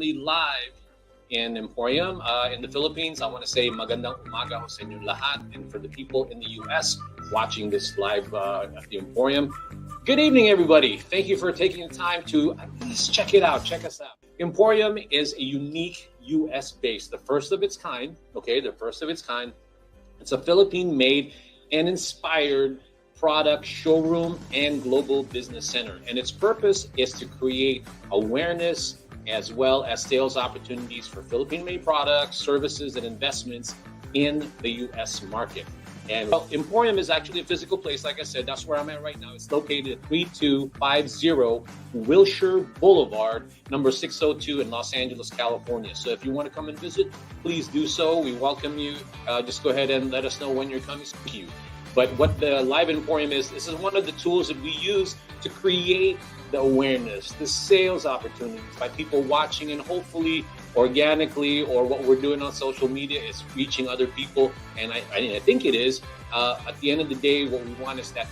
currently live in Emporium in the Philippines. I want to say magandang umaga ho sa inyo lahat. And for the people in the US watching this live at the Emporium, good evening, everybody. Thank you for taking the time to at least check it out. Check us out. Emporium is a unique US based, the first of its kind. Okay, the first of its kind. It's a Philippine-made and inspired product showroom and global business center. And its purpose is to create awareness as well as sales opportunities for Philippine-made products, services, and investments in the US market. And Emporium is actually a physical place. Like I said, that's where I'm at right now. It's located at 3250 Wilshire Boulevard, number 602 in Los Angeles, California. So if you want to come and visit, please do so. We welcome you. Just go ahead and let us know when you're coming. Thank you. But what the Live Emporium is, this is one of the tools that we use to create the awareness, the sales opportunities by people watching, and hopefully organically, or what we're doing on social media is reaching other people. And I think it is. At the end of the day, what we want is that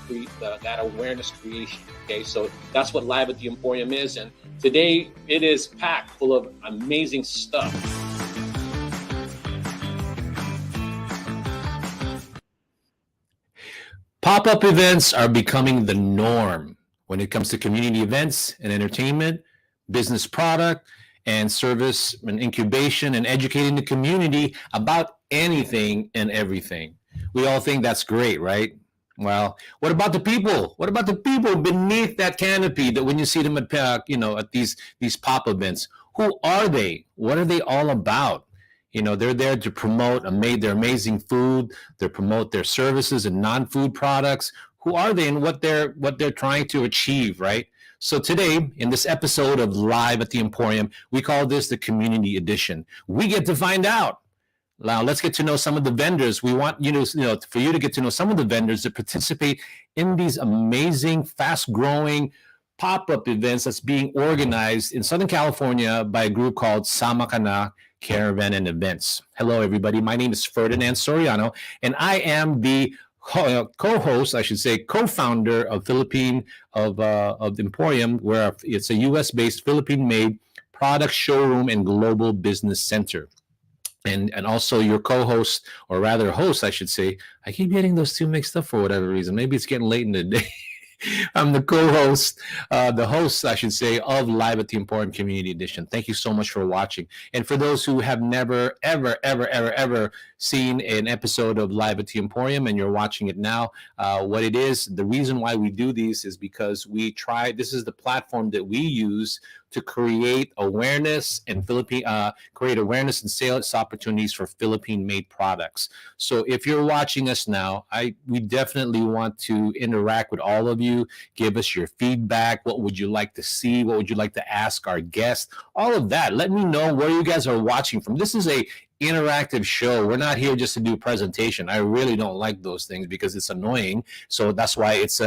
awareness creation. Okay, so that's what Live at the Emporium is. And today it is packed full of amazing stuff. Pop-up events are becoming the norm when it comes to community events and entertainment, business product and service and incubation, and educating the community about anything and everything. We all think that's great, right? Well, what about the people? What about the people beneath that canopy that when you see them at at these pop events? Who are they? What are they all about? They're there to promote their amazing food. They promote their services and non-food products. Who are they and what they're trying to achieve, right? So today, in this episode of Live at the Emporium, we call this the Community Edition. We get to find out. Now, let's get to know some of the vendors. We want for you to get to know some of the vendors that participate in these amazing, fast-growing pop-up events that's being organized in Southern California by a group called Sama Ka Na, Caravan and Events. Hello, everybody. My name is Ferdinand Soriano, and I am the co-host, I should say, co-founder of Emporium, where it's a U.S.-based, Philippine-made product showroom and global business center. And also your co-host, or rather host, I should say. I keep getting those two mixed up for whatever reason. Maybe it's getting late in the day. I'm the co-host, the host, I should say, of Live at the Emporium Community Edition. Thank you so much for watching. And for those who have never, ever seen an episode of Live at the Emporium and you're watching it now, what it is, the reason why we do these is because this is the platform that we use to create awareness and sales opportunities for Philippine-made products. So if you're watching us now, we definitely want to interact with all of you. Give us your feedback. What would you like to see? What would you like to ask our guests? All of that. Let me know where you guys are watching from. This is a interactive show. We're not here just to do a presentation. I really don't like those things because it's annoying. So that's why it's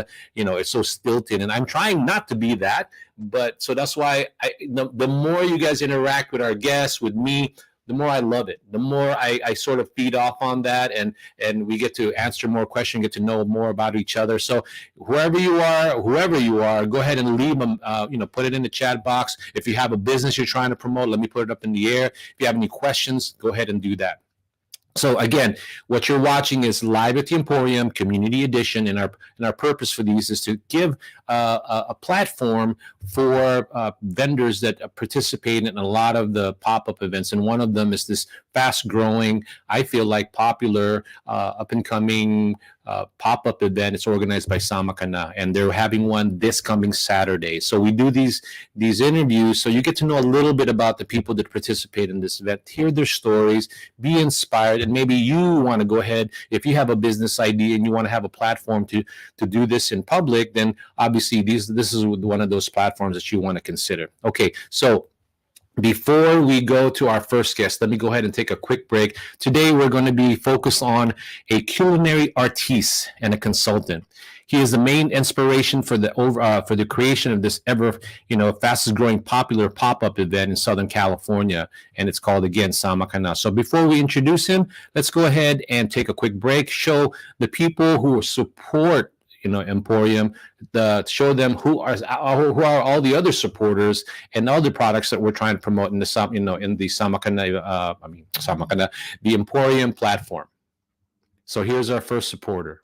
so stilted, and I'm trying not to be that. But so that's why the more you guys interact with our guests, with me, the more I love it. The more I sort of feed off on that, and we get to answer more questions, get to know more about each other. So whoever you are, go ahead and leave them, put it in the chat box. If you have a business you're trying to promote, let me put it up in the air. If you have any questions, go ahead and do that. So again, what you're watching is Live at the Emporium Community Edition, and our purpose for these is to give a platform for vendors that participate in a lot of the pop-up events, and one of them is this fast-growing, I feel like popular, up-and-coming pop-up event. It's organized by Sama Ka Na, and they're having one this coming Saturday. So we do these interviews so you get to know a little bit about the people that participate in this event, hear their stories, be inspired, and maybe you want to go ahead, if you have a business idea and you want to have a platform to do this in public, then obviously this is one of those platforms that you want to consider. Okay, so before we go to our first guest, let me go ahead and take a quick break. Today, we're going to be focused on a culinary artiste and a consultant. He is the main inspiration for the creation of this fastest growing popular pop-up event in Southern California, and it's called, again, Sama Ka Na. So before we introduce him, let's go ahead and take a quick break, show the people who support Emporium, show them who are all the other supporters and all the products that we're trying to promote in the in the Samakana, the Emporium platform. So here's our first supporter.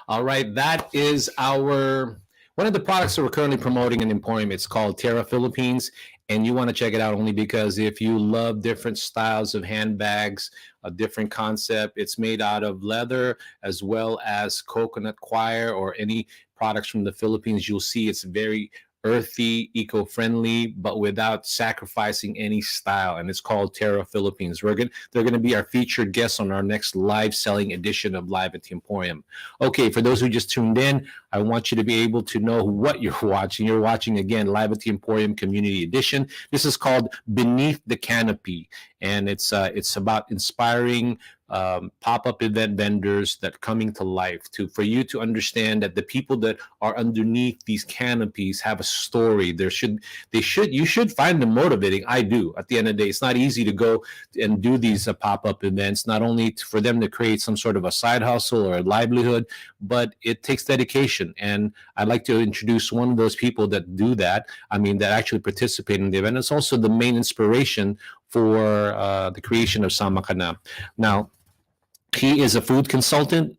All right, that is one of the products that we're currently promoting in Emporium. It's called Terra Philippines, and you want to check it out only because if you love different styles of handbags, a different concept, it's made out of leather as well as coconut coir or any products from the Philippines. You'll see it's very earthy, eco-friendly, but without sacrificing any style. And it's called Terra Philippines. They're going to be our featured guests on our next live selling edition of Live at the Emporium. Okay, for those who just tuned in, I want you to be able to know what you're watching. You're watching, again, Live at the Emporium Community Edition. This is called Beneath the Canopy, and it's about inspiring pop-up event vendors that coming to life for you to understand that the people that are underneath these canopies have a story. You should find them motivating. I do. At the end of the day, it's not easy to go and do these pop-up events, not only for them to create some sort of a side hustle or a livelihood, but it takes dedication. And I'd like to introduce one of those people that do that. That actually participate in the event. It's also the main inspiration for the creation of Samakana. Now, he is a food consultant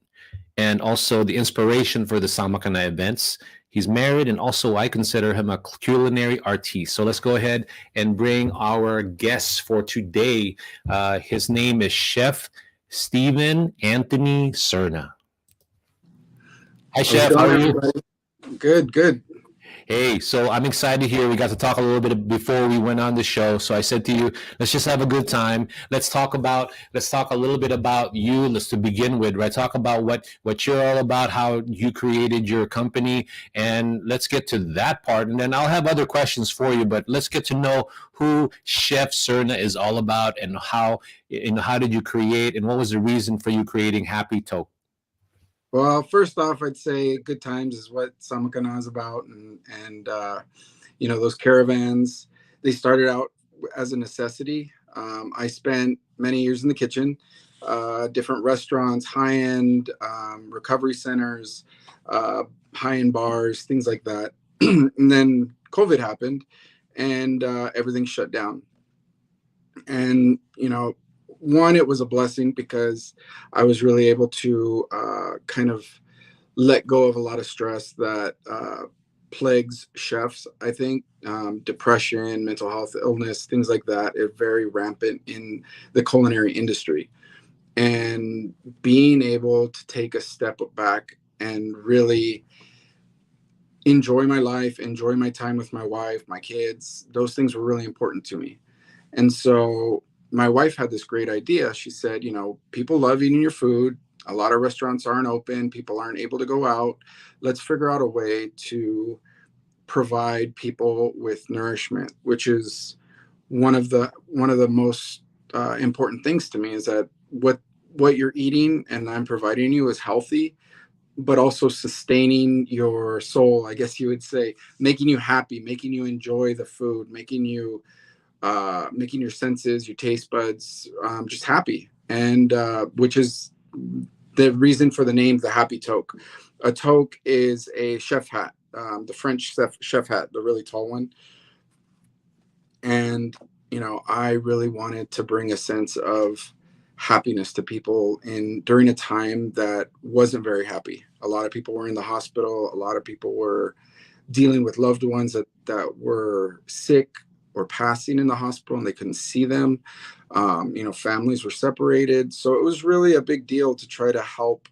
and also the inspiration for the Samakana events. He's married, and also I consider him a culinary artiste. So let's go ahead and bring our guests for today. His name is Chef Stephen Anthony Serna. Hi, Chef. How are you? Good. Hey, so I'm excited here. We got to talk a little bit before we went on the show. So I said to you, let's just have a good time. Let's talk a little bit about you. Let's to begin with, right? Talk about what you're all about, how you created your company, and let's get to that part. And then I'll have other questions for you, but let's get to know who Chef Serna is all about and how did you create and what was the reason for you creating Happy TOQUE? Well, first off, I'd say good times is what Samakana is about, and those caravans, they started out as a necessity. I spent many years in the kitchen, different restaurants, high-end recovery centers, high-end bars, things like that. And then COVID happened, and everything shut down. And one, it was a blessing because I was really able to kind of let go of a lot of stress that plagues chefs. I think depression, mental health illness, things like that are very rampant in the culinary industry. And being able to take a step back and really enjoy my life, enjoy my time with my wife, my kids, those things were really important to me. And so my wife had this great idea. She said, people love eating your food. A lot of restaurants aren't open. People aren't able to go out. Let's figure out a way to provide people with nourishment, which is one of the most important things to me, is that what you're eating and I'm providing you is healthy, but also sustaining your soul, I guess you would say, making you happy, making you enjoy the food, making your senses, your taste buds, just happy. And which is the reason for the name, the Happy TOQUE. A toque is a chef hat, the French chef hat, the really tall one. And, I really wanted to bring a sense of happiness to people during a time that wasn't very happy. A lot of people were in the hospital. A lot of people were dealing with loved ones that were sick or passing in the hospital and they couldn't see them. Families were separated. So it was really a big deal to try to help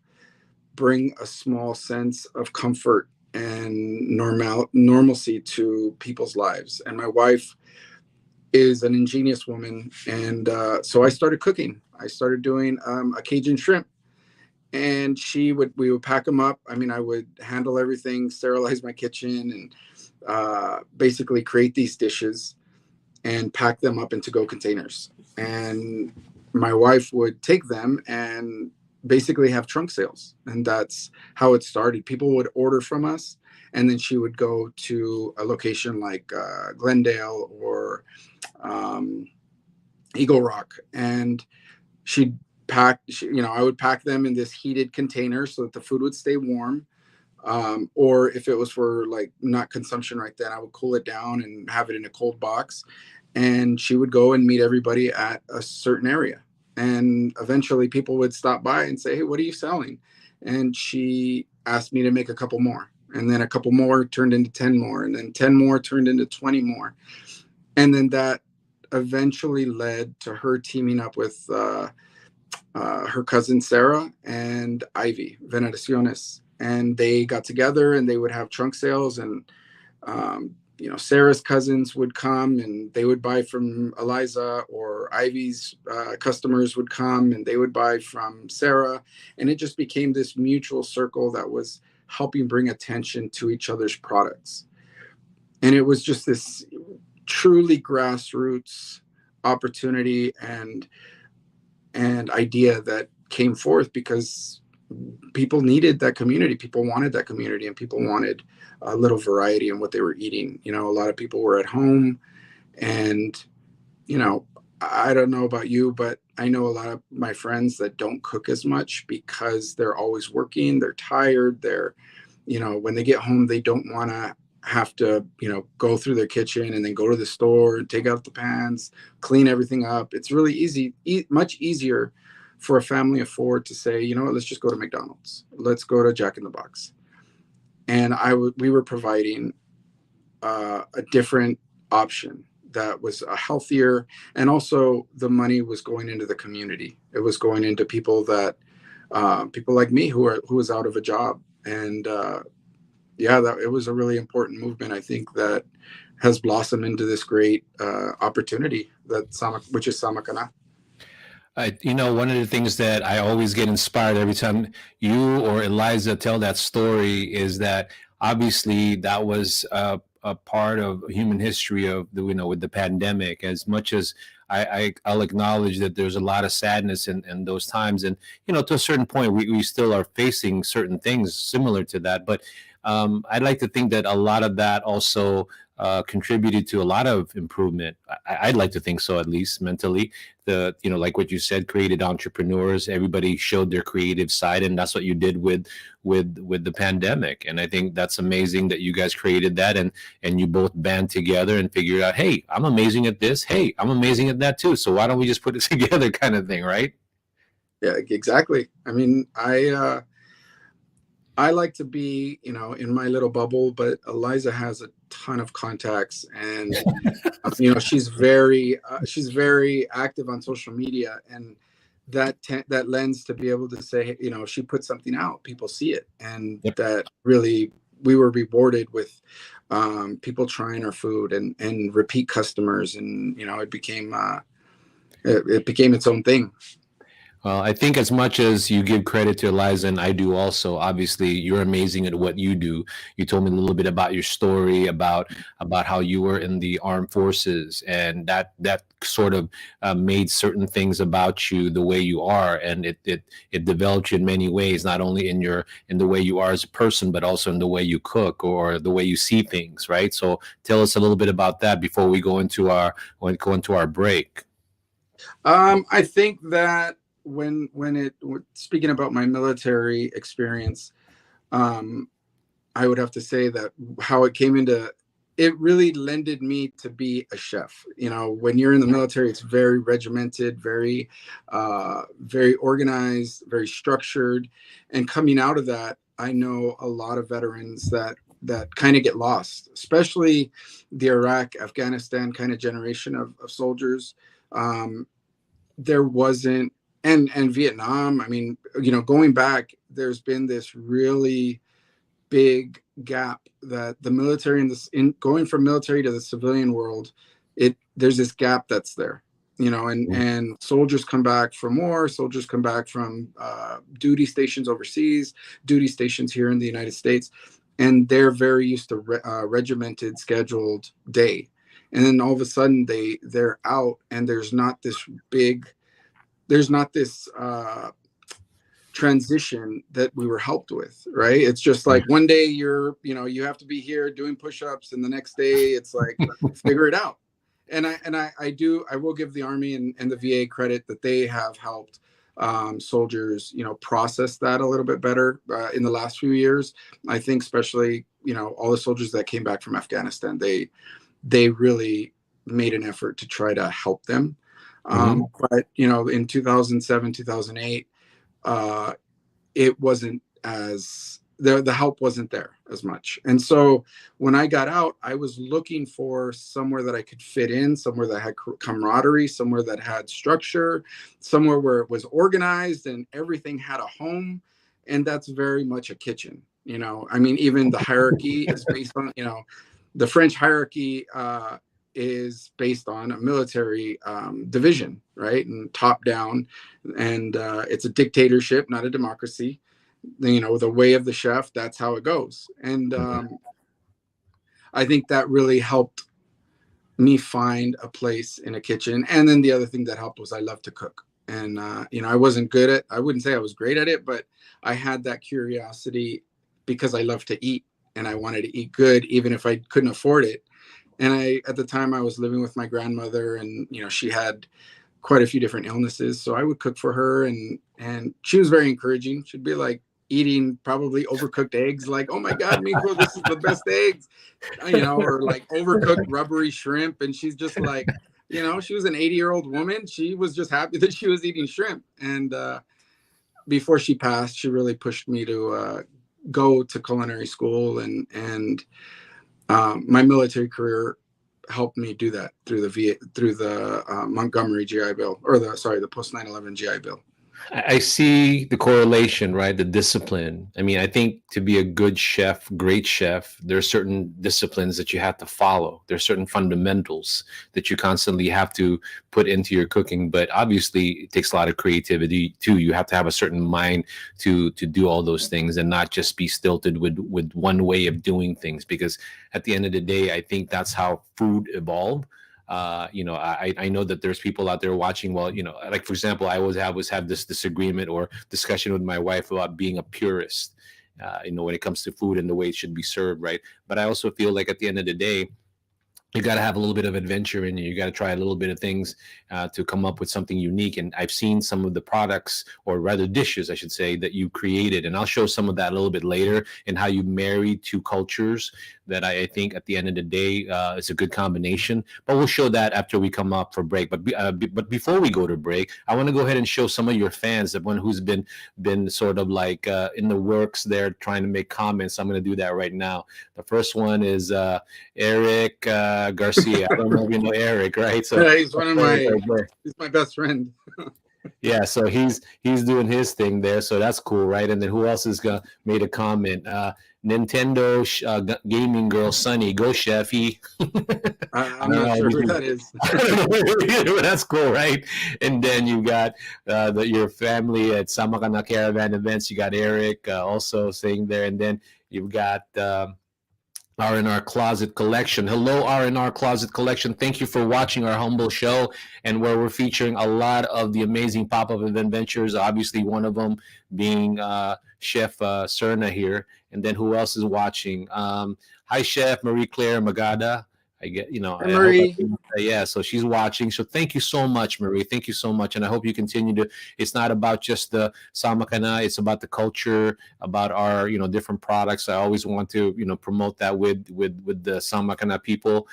bring a small sense of comfort and normalcy to people's lives. And my wife is an ingenious woman. And so I started cooking. I started doing a Cajun shrimp. and we would pack them up. I mean, I would handle everything, sterilize my kitchen, and basically create these dishes and pack them up in to-go containers. And my wife would take them and basically have trunk sales. And that's how it started. People would order from us, and then she would go to a location like Glendale or Eagle Rock, and she'd I would pack them in this heated container so that the food would stay warm. Or if it was for like not consumption right then, I would cool it down and have it in a cold box. And she would go and meet everybody at a certain area. And eventually people would stop by and say, "Hey, what are you selling?" And she asked me to make a couple more. And then a couple more turned into 10 more. And then 10 more turned into 20 more. And then that eventually led to her teaming up with her cousin Sarah and Ivy Veneraciones. And they got together and they would have trunk sales. And Sarah's cousins would come and they would buy from Eliza, or Ivy's customers would come and they would buy from Sarah. And it just became this mutual circle that was helping bring attention to each other's products. And it was just this truly grassroots opportunity and idea that came forth because people needed that community. People wanted that community, and people wanted a little variety in what they were eating. A lot of people were at home, and, I don't know about you, but I know a lot of my friends that don't cook as much because they're always working. They're tired. They're, when they get home, they don't want to have to, go through their kitchen and then go to the store and take out the pans, clean everything up. It's really easy, much easier for a family of four to say, let's just go to McDonald's. Let's go to Jack in the Box. And we were providing a different option that was healthier, and also the money was going into the community. It was going into people that people like me who was out of a job. And it was a really important movement, I think, that has blossomed into this great opportunity which is Samakana. One of the things that I always get inspired every time you or Eliza tell that story is that obviously that was a part of human history of with the pandemic. As much as I'll acknowledge that there's a lot of sadness in those times, and to a certain point we still are facing certain things similar to that. But I'd like to think that a lot of that also contributed to a lot of improvement. I'd like to think so, at least mentally. Like what you said, created entrepreneurs. Everybody showed their creative side, and that's what you did with the pandemic. And I think that's amazing that you guys created that, and you both band together and figured out, hey, I'm amazing at this. Hey, I'm amazing at that too. So why don't we just put it together, kind of thing, right? Yeah, exactly. I mean, I like to be, in my little bubble, but Eliza has a ton of contacts, and she's very active on social media, and that lends to be able to say, she puts something out, people see it, and Yep. that really we were rewarded with people trying our food and repeat customers, and it became its own thing. Well, I think as much as you give credit to Eliza, and I do also, obviously, you're amazing at what you do. You told me a little bit about your story, about how you were in the armed forces, and that sort of made certain things about you the way you are, and it developed you in many ways, not only in the way you are as a person, but also in the way you cook or the way you see things, right? So tell us a little bit about that before we go into our break. I think that when speaking about my military experience, I would have to say that how it came into it really lended me to be a chef. When you're in the military, it's very regimented, very organized, very structured. And coming out of that, I know a lot of veterans that kind of get lost, especially the Iraq, Afghanistan kind of generation of soldiers. There wasn't, and Vietnam, I mean, going back, there's been this really big gap that the military in going from military to the civilian world, there's this gap that's there. and soldiers come back from war, soldiers come back from duty stations overseas, duty stations here in the United States, and they're very used to regimented, scheduled day. And then all of a sudden they're out, and there's not this transition that we were helped with, right? It's just like one day you have to be here doing push-ups, and the next day it's like figure it out. And I will give the Army and the VA credit that they have helped soldiers, process that a little bit better in the last few years. I think especially, all the soldiers that came back from Afghanistan, they really made an effort to try to help them. But, in 2007, 2008, it wasn't as the help wasn't there as much. And so when I got out, I was looking for somewhere that I could fit in, somewhere that had camaraderie, somewhere that had structure, somewhere where it was organized and everything had a home. And that's very much a kitchen. Even the hierarchy is based on, the French hierarchy is based on a military division, right? And top down, and it's a dictatorship, not a democracy. The way of the chef, that's how it goes. And I think that really helped me find a place in a kitchen. And then the other thing that helped was I love to cook. And, I wouldn't say I was great at it, but I had that curiosity because I love to eat, and I wanted to eat good, even if I couldn't afford it. And at the time I was living with my grandmother, and, she had quite a few different illnesses. So I would cook for her, and she was very encouraging. She'd be like eating probably overcooked eggs, like, oh my God, Mijo, this is the best eggs, or like overcooked rubbery shrimp. And she's just like, she was an 80-year-old woman. She was just happy that she was eating shrimp. And before she passed, she really pushed me to go to culinary school, and my military career helped me do that through the Montgomery GI Bill, or the post 9/11 GI Bill. I see the correlation, right? The discipline. I think to be a good chef, great chef, there are certain disciplines that you have to follow. There are certain fundamentals that you constantly have to put into your cooking. But obviously, it takes a lot of creativity too. You have to have a certain mind to do all those things, and not just be stilted with one way of doing things. Because at the end of the day, I think that's how food evolved. I know that there's people out there watching. Well, like, for example, I always have this disagreement or discussion with my wife about being a purist, when it comes to food and the way it should be served, right? But I also feel like at the end of the day, you got to have a little bit of adventure in you. You got to try a little bit of things to come up with something unique. And I've seen some of the products, or rather dishes, I should say, that you created. And I'll show some of that a little bit later, and how you marry two cultures that I think at the end of the day is a good combination. But we'll show that after we come up for break. But before we go to break, I want to go ahead and show some of your fans, the one who's been sort of like in the works there trying to make comments. I'm going to do that right now. The first one is Eric Garcia. I don't know if you know Eric, right? So yeah, he's he's my best friend. Yeah, so he's doing his thing there, so that's cool, right? And then who else has made a comment? Nintendo gaming girl Sunny, go Chefy. I'm not sure who that is. That's cool, right? And then you got your family at Samakana Caravan events. You got Eric also saying there, and then you've got R&R Closet Collection. Hello, R&R Closet Collection. Thank you for watching our humble show, and where we're featuring a lot of the amazing pop-up adventures. Obviously, one of them being Chef Serna here. And then who else is watching? Hi, Chef Marie Claire Magada. I get, Marie. Yeah, so she's watching. So thank you so much, Marie. Thank you so much. And I hope you continue to, it's not about just the Samakana, it's about the culture, about our, different products. I always want to, promote that with the Samakana people.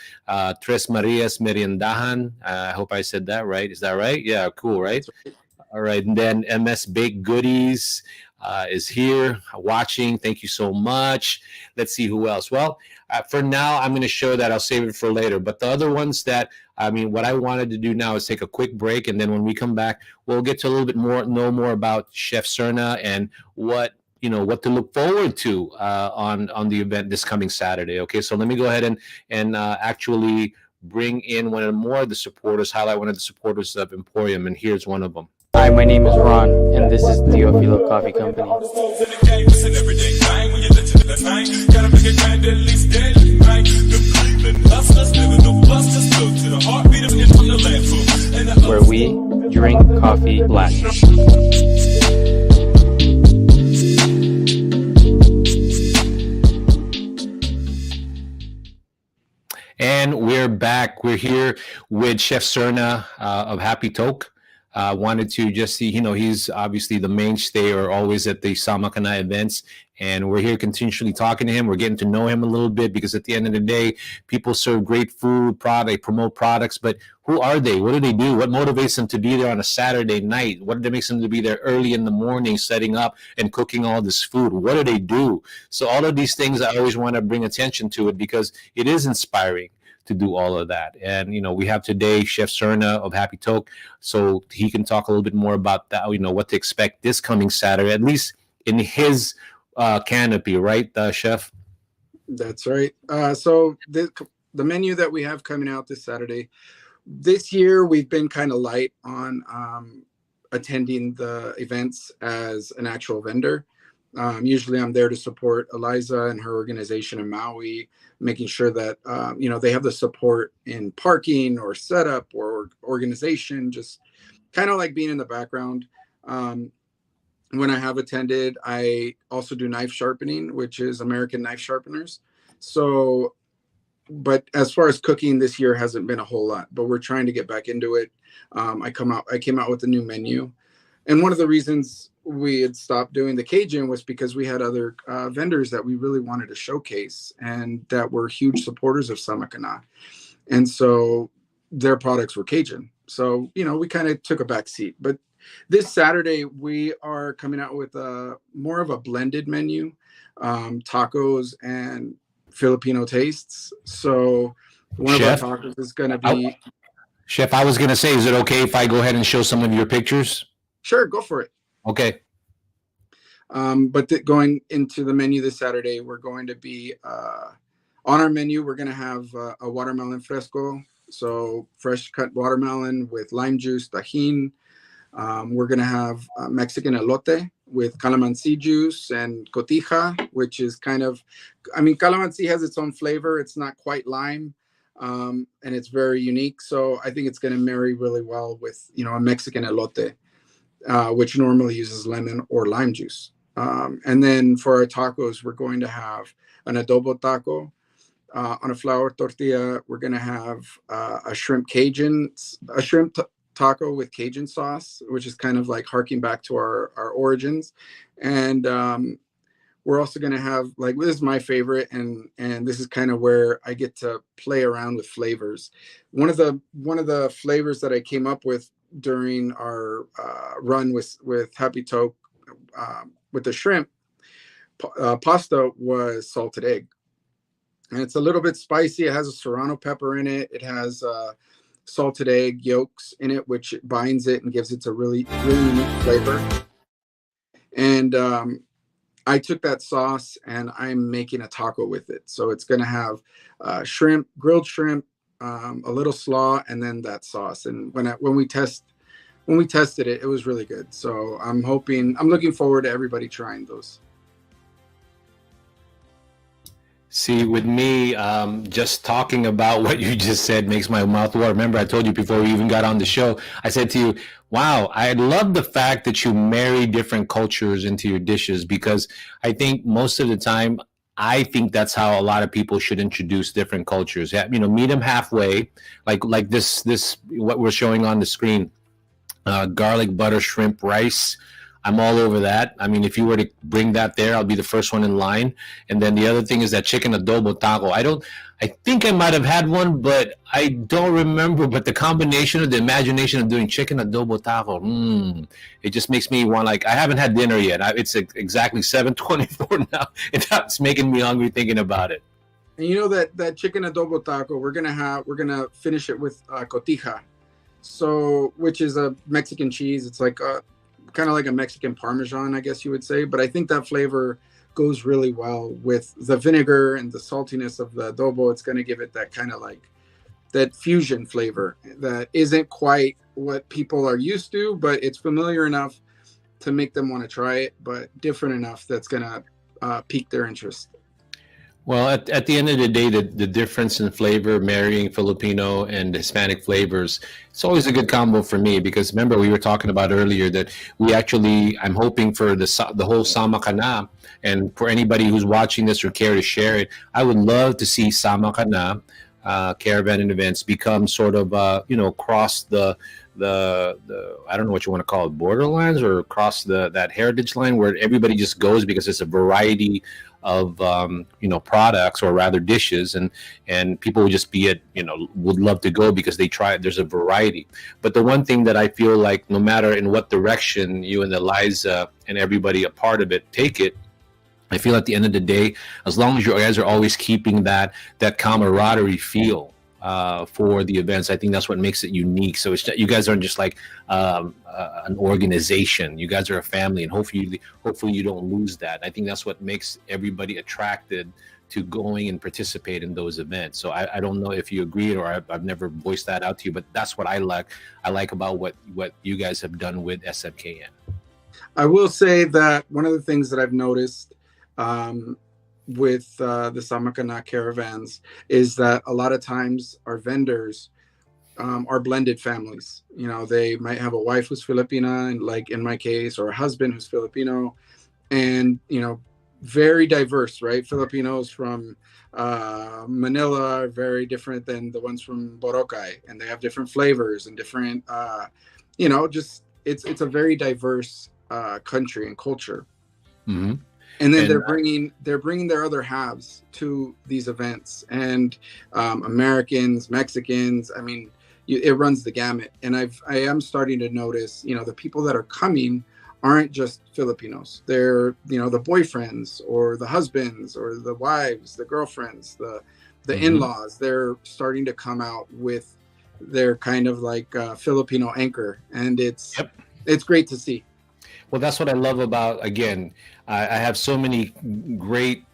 Tres Marias Meriendahan. I hope I said that right. Is that right? Yeah, cool, right? All right. And then MS Baked Goodies is here watching. Thank you so much. Let's see who else. Well, for now, I'm going to show that. I'll save it for later. But the other ones that, what I wanted to do now is take a quick break. And then when we come back, we'll get to a little bit more, know more about Chef Serna and what to look forward to on the event this coming Saturday. Okay, so let me go ahead and actually bring in one of the supporters, highlight one of the supporters of Emporium, and here's one of them. Hi, my name is Ron, and this is Teofilo Coffee Company. Where we drink coffee black. And we're back. We're here with Chef Serna of Happy TOQUE. Wanted to just see, he's obviously the mainstay or always at the Samakana events. And we're here continually talking to him. We're getting to know him a little bit because at the end of the day, people serve great food, they promote products, but who are they? What do they do? What motivates them to be there on a Saturday night? What makes them to be there early in the morning, setting up and cooking all this food? What do they do? So all of these things, I always want to bring attention to it because it is inspiring to do all of that. And, we have today Chef Serna of Happy TOQUE, so he can talk a little bit more about that, what to expect this coming Saturday, at least in his Canopy, right, Chef? That's right. So the menu that we have coming out this Saturday, this year we've been kind of light on attending the events as an actual vendor. Usually I'm there to support Eliza and her organization in Maui, making sure that, they have the support in parking or setup or organization, just kind of like being in the background. When I have attended, I also do knife sharpening, which is American Knife Sharpeners. So, but as far as cooking this year hasn't been a whole lot, but we're trying to get back into it. I came out with a new menu. And one of the reasons we had stopped doing the Cajun was because we had other vendors that we really wanted to showcase and that were huge supporters of Samakana. And so their products were Cajun. So, we kind of took a back seat. But this Saturday, we are coming out with more of a blended menu, tacos and Filipino tastes. So one Chef, of our tacos is going to be... Chef, I was going to say, is it okay if I go ahead and show some of your pictures? Sure, go for it. Okay. But going into the menu this Saturday, we're going to be on our menu. We're going to have a watermelon fresco, so fresh cut watermelon with lime juice, tajin. We're going to have Mexican elote with calamansi juice and cotija, which is calamansi has its own flavor. It's not quite lime, and it's very unique. So I think it's going to marry really well with a Mexican elote, which normally uses lemon or lime juice. And then for our tacos, we're going to have an adobo taco on a flour tortilla. We're going to have a shrimp taco with Cajun sauce, which is kind of like harking back to our origins. And we're also going to have, this is my favorite, and this is kind of where I get to play around with flavors. One of the flavors that I came up with during our run with Happy TOQUE with the shrimp pasta was salted egg, and it's a little bit spicy. It has a serrano pepper in it. It has salted egg yolks in it, which binds it and gives it a really, really unique flavor. And I took that sauce and I'm making a taco with it. So it's going to have shrimp, grilled shrimp, a little slaw, and then that sauce. And when we tested it, it was really good. So I'm looking forward to everybody trying those. See, with me, just talking about what you just said makes my mouth water. Remember, I told you before we even got on the show, I said to you, wow, I love the fact that you marry different cultures into your dishes, because I think most of the time, I think that's how a lot of people should introduce different cultures. Meet them halfway, like this what we're showing on the screen, garlic butter shrimp rice. I'm all over that. I mean, if you were to bring that there, I'll be the first one in line. And then the other thing is that chicken adobo taco. I think I might have had one, but I don't remember. But the combination of the imagination of doing chicken adobo taco, it just makes me want, I haven't had dinner yet. It's exactly 7:24 now. It's making me hungry thinking about it. And that chicken adobo taco, we're gonna finish it with cotija, so which is a Mexican cheese. It's like kind of like a Mexican Parmesan, I guess you would say. But I think that flavor goes really well with the vinegar and the saltiness of the adobo. It's going to give it that kind of that fusion flavor that isn't quite what people are used to, but it's familiar enough to make them want to try it, but different enough that's going to pique their interest. Well, at the end of the day, the difference in flavor, marrying Filipino and Hispanic flavors, it's always a good combo for me, because remember we were talking about earlier that I'm hoping for the whole Sama Kana, and for anybody who's watching this or care to share it, I would love to see Sama Kana, Caravan and events become sort of cross the I don't know what you want to call it, borderlines, or across that heritage line where everybody just goes because it's a variety of products, or rather dishes, and people would just would love to go because they try it. There's a variety. But the one thing that I feel like, no matter in what direction you and Eliza and everybody a part of it take it, I feel at the end of the day, as long as you guys are always keeping that camaraderie feel for the events, I think that's what makes it unique. So you guys aren't just like an organization. You guys are a family, and hopefully you don't lose that. I think that's what makes everybody attracted to going and participate in those events. So I don't know if you agree, or I've never voiced that out to you, but that's what I like. I like about what you guys have done with SMKN. I will say that one of the things that I've noticed with the Sama Kana caravans is that a lot of times our vendors are blended families. They might have a wife who's Filipina, and like in my case, or a husband who's Filipino, and very diverse, right? Filipinos from Manila are very different than the ones from Boracay, and they have different flavors and different just it's a very diverse country and culture. Mm-hmm. And then they're bringing their other halves to these events, and Americans, Mexicans. I mean, it runs the gamut. And I am starting to notice, the people that are coming aren't just Filipinos. They're the boyfriends, or the husbands, or the wives, the girlfriends, the mm-hmm. in-laws. They're starting to come out with their kind of like Filipino anchor, and it's great to see. Well, that's what I love about, again, I have so many great,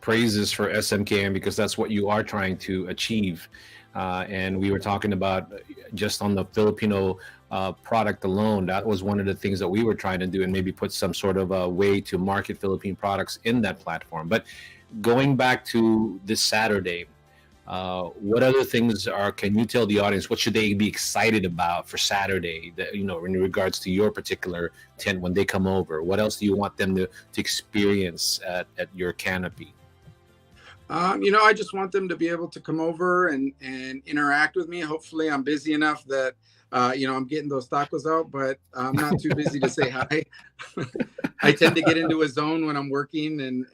praises for SMKN, because that's what you are trying to achieve. And we were talking about just on the Filipino product alone, that was one of the things that we were trying to do, and maybe put some sort of a way to market Philippine products in that platform. But going back to this Saturday, what other things can you tell the audience, what should they be excited about for Saturday, that, in regards to your particular tent when they come over? What else do you want them to experience at your Canopy? I just want them to be able to come over and interact with me. Hopefully I'm busy enough that, I'm getting those tacos out, but I'm not too busy to say hi. I tend to get into a zone when I'm working,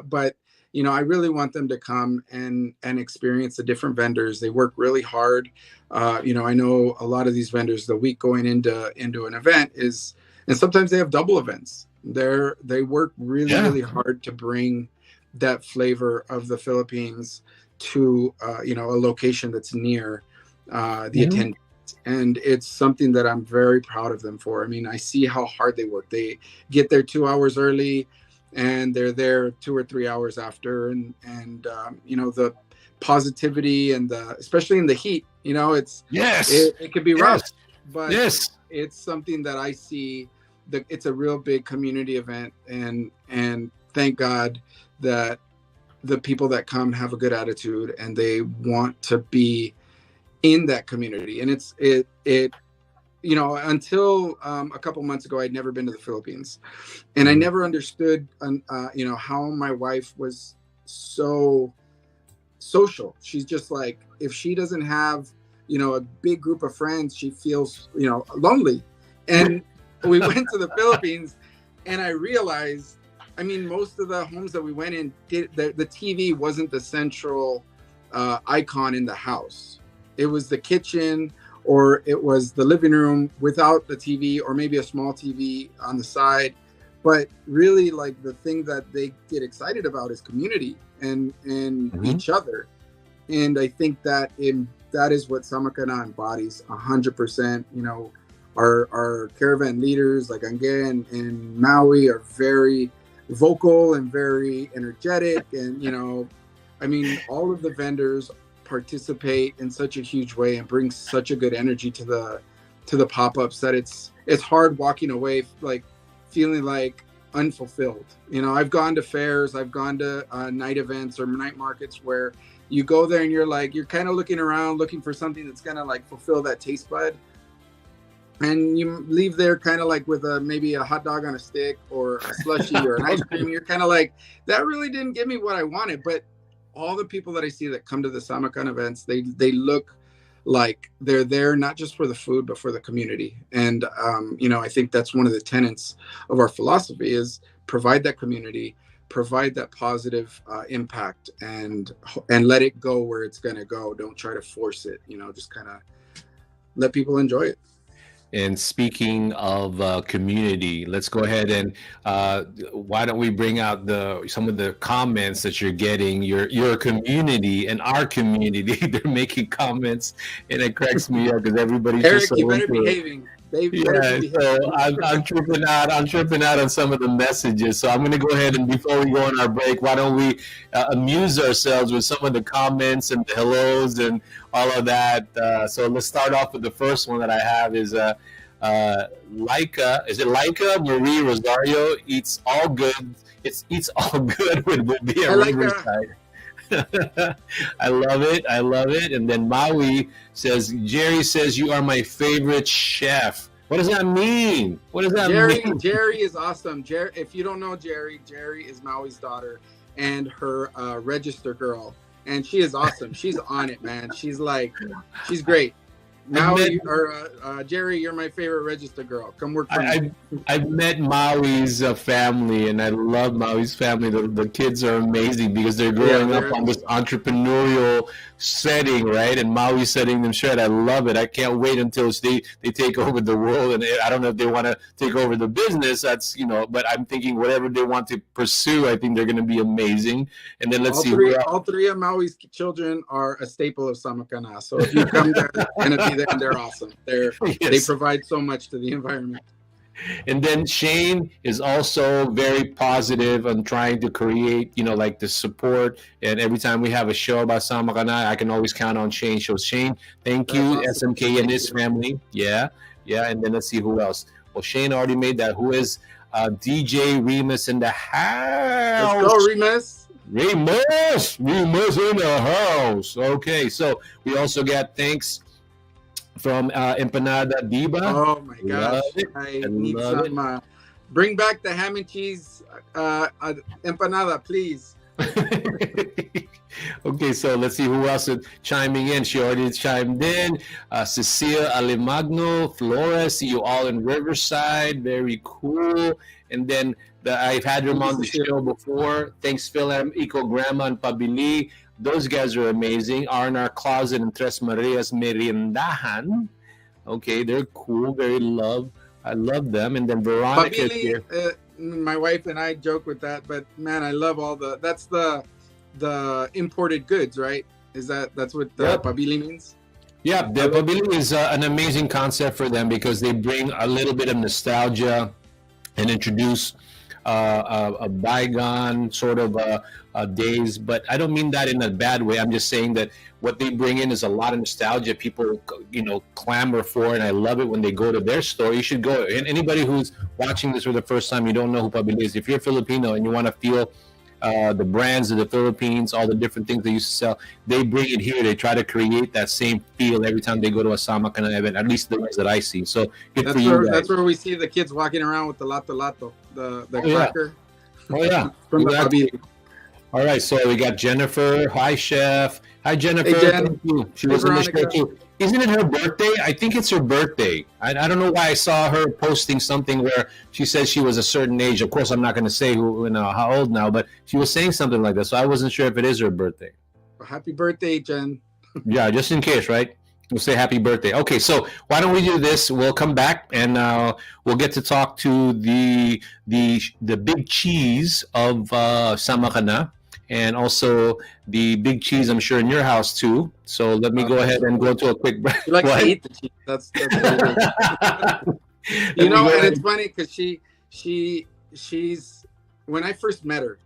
but I really want them to come and experience the different vendors. They work really hard. I know a lot of these vendors, the week going into an event and sometimes they have double events. They work really hard to bring that flavor of the Philippines to, a location that's near the attendees. And it's something that I'm very proud of them for. I mean, I see how hard they work. They get there 2 hours early, and they're there 2 or 3 hours after, and the positivity and especially in the heat, it can be rough, but it's something that I see that it's a real big community event, and thank God that the people that come have a good attitude and they want to be in that community. And until a couple months ago, I'd never been to the Philippines, and I never understood, how my wife was so social. She's just like, if she doesn't have, a big group of friends, she feels, lonely. And we went to the Philippines, and I realized, most of the homes that we went in, the TV wasn't the central icon in the house. It was the kitchen, or it was the living room without the TV, or maybe a small TV on the side. But really, like, the thing that they get excited about is community and mm-hmm. each other. And I think that is what Sama Kana embodies 100%. Our caravan leaders like Angge and Maui are very vocal and very energetic. And, all of the vendors participate in such a huge way and bring such a good energy to the pop-ups that it's hard walking away like feeling like unfulfilled. You know, I've gone to fairs, I've gone to night events or night markets where you go there and you're kind of looking around looking for something that's gonna like fulfill that taste bud, and you leave there kind of like with maybe a hot dog on a stick or a slushie or an ice cream. You're kind of like, that really didn't give me what I wanted. But all the people that I see that come to the Samakan events, they look like they're there not just for the food but for the community. And you know, I think that's one of the tenets of our philosophy is provide that community, provide that positive impact, and let it go where it's going to go. Don't try to force it, you know, just kind of let people enjoy it. And speaking of community, let's go ahead and why don't we bring out some of the comments that you're getting? Your community and our community, they're making comments, and it cracks me up because everybody's Eric, just so you better into behaving. Yeah, so I'm tripping out. I'm tripping out on some of the messages. So I'm going to go ahead and before we go on our break, why don't we amuse ourselves with some of the comments and the hellos and all of that. So let's start off with the first one that I have is Leica. Is it Leica Marie Rosario? Eats all good. Eats all good with Bobia Riverside. I love it. I love it. And then Maui says, Jerry says, you are my favorite chef. What does that mean? What does that mean? Jerry is awesome. Jerry, if you don't know Jerry is Maui's daughter and her register girl. And she is awesome. She's on it, man. She's great. Maui or Jerry, you're my favorite register girl. Come work for me. I've met Maui's family, and I love Maui's family. The kids are amazing because they're growing up on this entrepreneurial setting, right? And Maui's setting them straight. I love it. I can't wait until they take over the world. And I don't know if they want to take over the business. That's, you know, but I'm thinking whatever they want to pursue, I think they're going to be amazing. And then let's see. All three of Maui's children are a staple of Samakana. So if you come there, it's going to be there, and they're awesome. They provide so much to the environment. And then Shane is also very positive on trying to create, you know, like the support. And every time we have a show about Samakana, I can always count on Shane. So Shane, thank you, awesome. SMK and his family. Yeah. And then let's see who else. Well, Shane already made that. Who is DJ Remus in the house? Let's go, Remus. Remus in the house. Okay, so we also got thanks from Empanada Diva. Oh my gosh, I need some. Bring back the ham and cheese empanada, please. Okay, so let's see who else is chiming in. She already chimed in. Cecilia Alimagno, Flores, see you all in Riverside. Very cool. And then I've had them on the show before. Thanks, Phil, Eco Grandma and Pabili. Those guys are amazing. R&R Closet and Tres Marias Meriendahan. Okay, they're cool. I love them. And then Veronica Pabili, here. My wife and I joke with that, but man, I love that's the imported goods, right? That's what Pabili means? Yeah, the Pabili is an amazing concept for them because they bring a little bit of nostalgia and introduce a bygone sort of days, but I don't mean that in a bad way. I'm just saying that what they bring in is a lot of nostalgia. People, you know, clamor for, and I love it when they go to their store. You should go. And anybody who's watching this for the first time, you don't know who Pabili is. If you're Filipino and you want to feel the brands of the Philippines, all the different things they used to sell, they bring it here. They try to create that same feel every time they go to a Samakana event, at least the ones that I see. So good for you guys. That's where we see the kids walking around with the lato, the cracker. Oh yeah. From the Pabili. All right, so we got Jennifer. Hi, Chef. Hi, Jennifer. Hey, Jen. Thank you. She was in the show too. Isn't it her birthday? I think it's her birthday. I don't know why I saw her posting something where she said she was a certain age. Of course, I'm not going to say how old now, but she was saying something like that. So I wasn't sure if it is her birthday. Well, happy birthday, Jen. Yeah, just in case, right? We'll say happy birthday. Okay, so why don't we do this? We'll come back and we'll get to talk to the big cheese of Samakana. And also the big cheese, I'm sure, in your house too. So let me go ahead and go to a quick break. You like to eat the cheese. That's you know, and it's funny because she's when I first met her,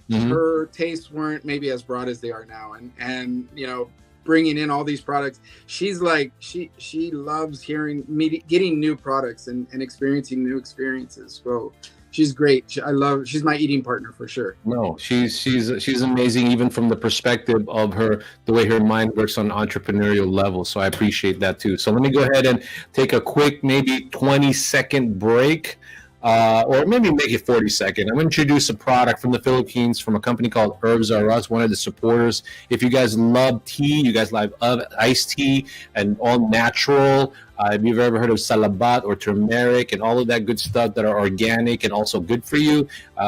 her tastes weren't maybe as broad as they are now. And you know, bringing in all these products. She's like, she loves getting new products and experiencing new experiences. So she's great. She's my eating partner for sure. No, she's amazing, even from the perspective of the way her mind works on entrepreneurial level. So I appreciate that too. So let me go ahead and take a quick, maybe 20-second break. Or maybe make it 40-second. I'm going to introduce a product from the Philippines from a company called Herbs R Us, one of the supporters. If you guys love tea, you guys love iced tea and all natural, if you've ever heard of salabat or turmeric and all of that good stuff that are organic and also good for you,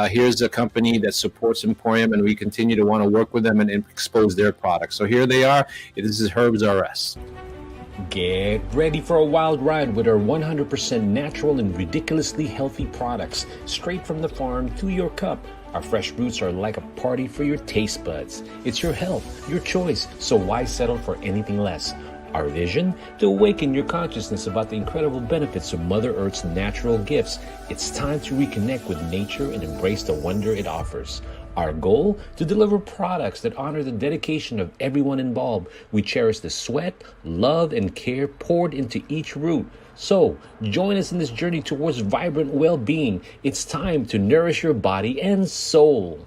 here's a company that supports Emporium, and we continue to want to work with them and expose their products. So here they are. This is Herbs R Us. Get ready for a wild ride with our 100% natural and ridiculously healthy products, straight from the farm to your cup. Our fresh roots are like a party for your taste buds. It's your health, your choice, so why settle for anything less? Our vision? To awaken your consciousness about the incredible benefits of Mother Earth's natural gifts. It's time to reconnect with nature and embrace the wonder it offers. Our goal? To deliver products that honor the dedication of everyone involved. We cherish the sweat, love, and care poured into each root. So, join us in this journey towards vibrant well-being. It's time to nourish your body and soul.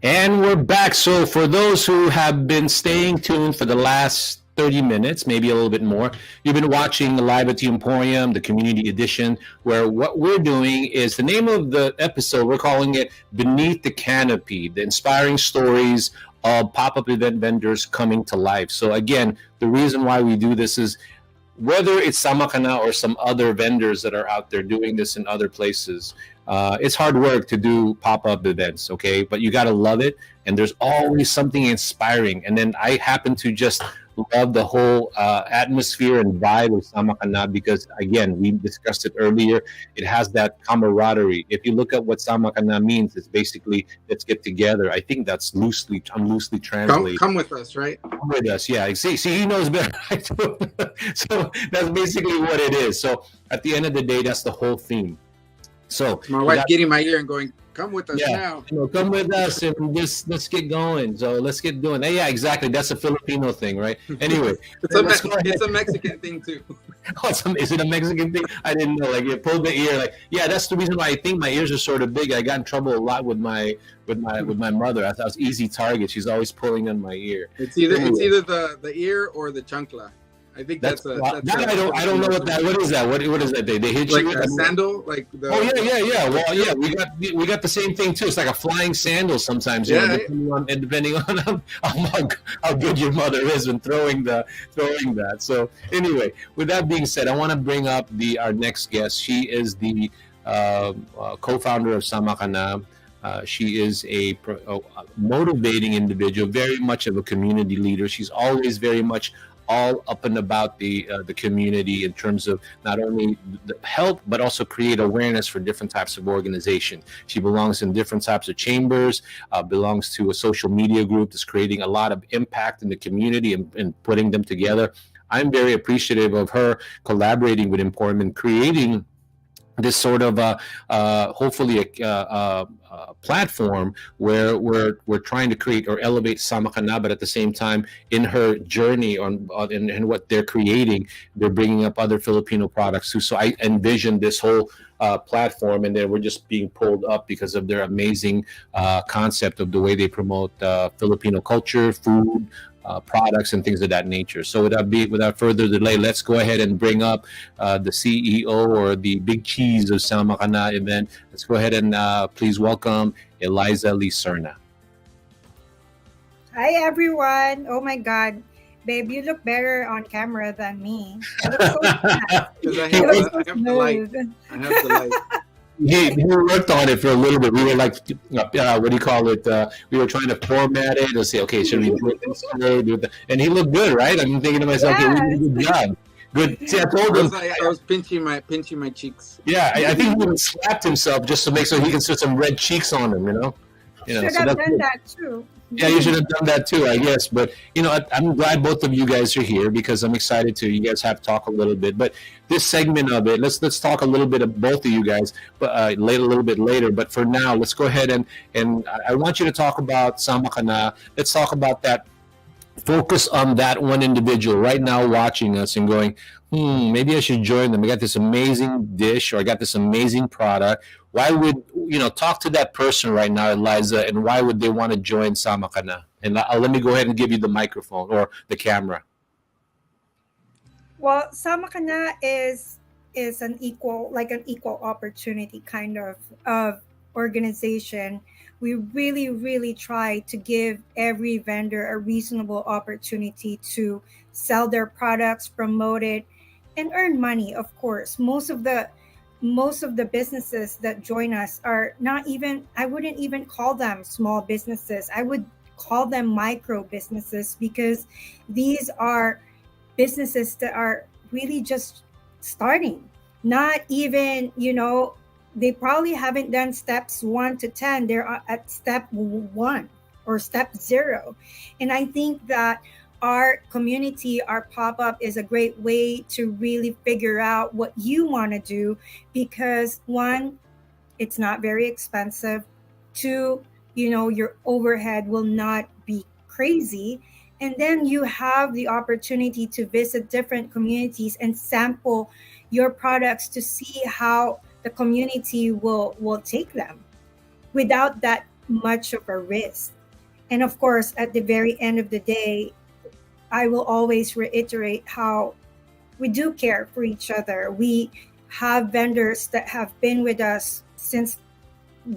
And we're back. So for those who have been staying tuned for the last 30 minutes, maybe a little bit more, you've been watching the Live at the Emporium, the community edition, where what we're doing is, the name of the episode, we're calling it Beneath the Canopy, the inspiring stories of pop-up event vendors coming to life. So again, the reason why we do this is, whether it's Samakana or some other vendors that are out there doing this in other places, it's hard work to do pop-up events, okay? But you got to love it, and there's always something inspiring. And then I happen to just love the whole atmosphere and vibe of Samakana because, again, we discussed it earlier. It has that camaraderie. If you look at what Samakana means, it's basically, let's get together. I think that's I'm loosely translating. Come with us, right? Come with us, yeah. See, he knows better. So that's basically what it is. So at the end of the day, that's the whole theme. So my wife getting my ear and going, come with us now. Come with us and let's get going. So let's get doing. Yeah, exactly. That's a Filipino thing, right? Anyway, it's a Mexican thing too. Is it a Mexican thing? I didn't know. Like, you pulled the ear. Like, yeah, that's the reason why I think my ears are sort of big. I got in trouble a lot with my mother. I thought I was easy target. She's always pulling on my ear. It's either the ear or the chancla. I think that's I don't know what that. What is that? What is that? They hit like you a sandal, like the. Oh yeah. Well, yeah, we got the same thing too. It's like a flying sandal sometimes. Depending on how good your mother is when throwing that. So anyway, with that being said, I want to bring up our next guest. She is the co-founder of Samakana. She is a motivating individual, very much of a community leader. She's always very much all up and about the community in terms of not only help, but also create awareness for different types of organization. She belongs in different types of chambers, belongs to a social media group that's creating a lot of impact in the community and putting them together. I'm very appreciative of her collaborating with Emporium and creating this sort of hopefully a platform where we're trying to create or elevate Samakana, but at the same time, in her journey in what they're creating, they're bringing up other Filipino products too. So I envision this whole platform, and then we're just being pulled up because of their amazing concept of the way they promote Filipino culture, food, products and things of that nature. So without further delay, let's go ahead and bring up the CEO or the big cheese of Samakana event. Let's go ahead and please welcome Eliza Leigh Serna. Hi everyone. Oh my God. Babe, you look better on camera than me. You look so fast. I have the light. He worked on it for a little bit. We were like, what do you call it? We were trying to format it and say, okay, should we do it this way? And he looked good, right? I'm thinking to myself, okay, we did a good job. Good. See, I told him. I was pinching my cheeks. Yeah, I think he even slapped himself just to make sure he can put some red cheeks on him. Should have done that too. Yeah, you should have done that too, I guess. But I'm glad both of you guys are here because I'm excited to. You guys have to talk a little bit. But this segment of it, let's talk a little bit of both of you guys, but a little bit later. But for now, let's go ahead and I want you to talk about Samakana. Let's talk about that focus on that one individual right now watching us and going, maybe I should join them. I got this amazing dish, or I got this amazing product. Why would, talk to that person right now, Eliza, and why would they want to join Sama Ka Na? And let me go ahead and give you the microphone or the camera. Well, Sama Ka Na is an equal opportunity kind of organization. We really, really try to give every vendor a reasonable opportunity to sell their products, promote it, and earn money. Of course, most of the businesses that join us are not even, I wouldn't even call them small businesses. I would call them micro businesses, because these are businesses that are really just starting. Not even, they probably haven't done steps 1 to 10. They're at step 1 or step 0. And I think that our community, our pop-up, is a great way to really figure out what you want to do, because 1, it's not very expensive. 2, your overhead will not be crazy. And then you have the opportunity to visit different communities and sample your products to see how the community will take them without that much of a risk. And of course, at the very end of the day, I will always reiterate how we do care for each other. We have vendors that have been with us since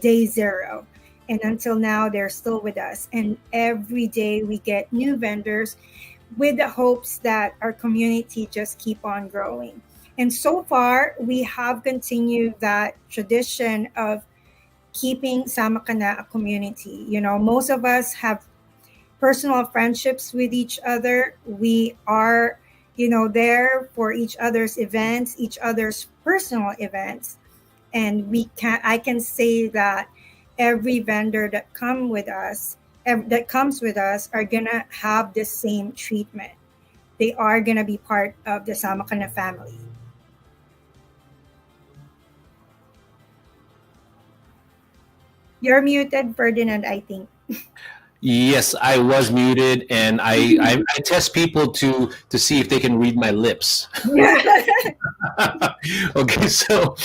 day 0. And until now, they're still with us. And every day we get new vendors with the hopes that our community just keep on growing. And so far, we have continued that tradition of keeping Sama Ka Na a community. Most of us have personal friendships with each other. We are, there for each other's events, each other's personal events. And I can say that every vendor that comes with us are gonna have the same treatment. They are gonna be part of the Sama Ka Na family. You're muted, Ferdinand, I think. Yes, I was muted, and I test people to see if they can read my lips. Okay, so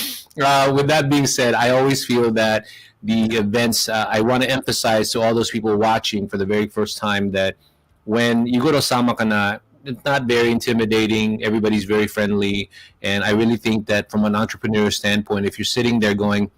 with that being said, I always feel that the events, I want to emphasize to all those people watching for the very first time that when you go to Sama Ka Na, it's not very intimidating. Everybody's very friendly, and I really think that from an entrepreneur standpoint, if you're sitting there going,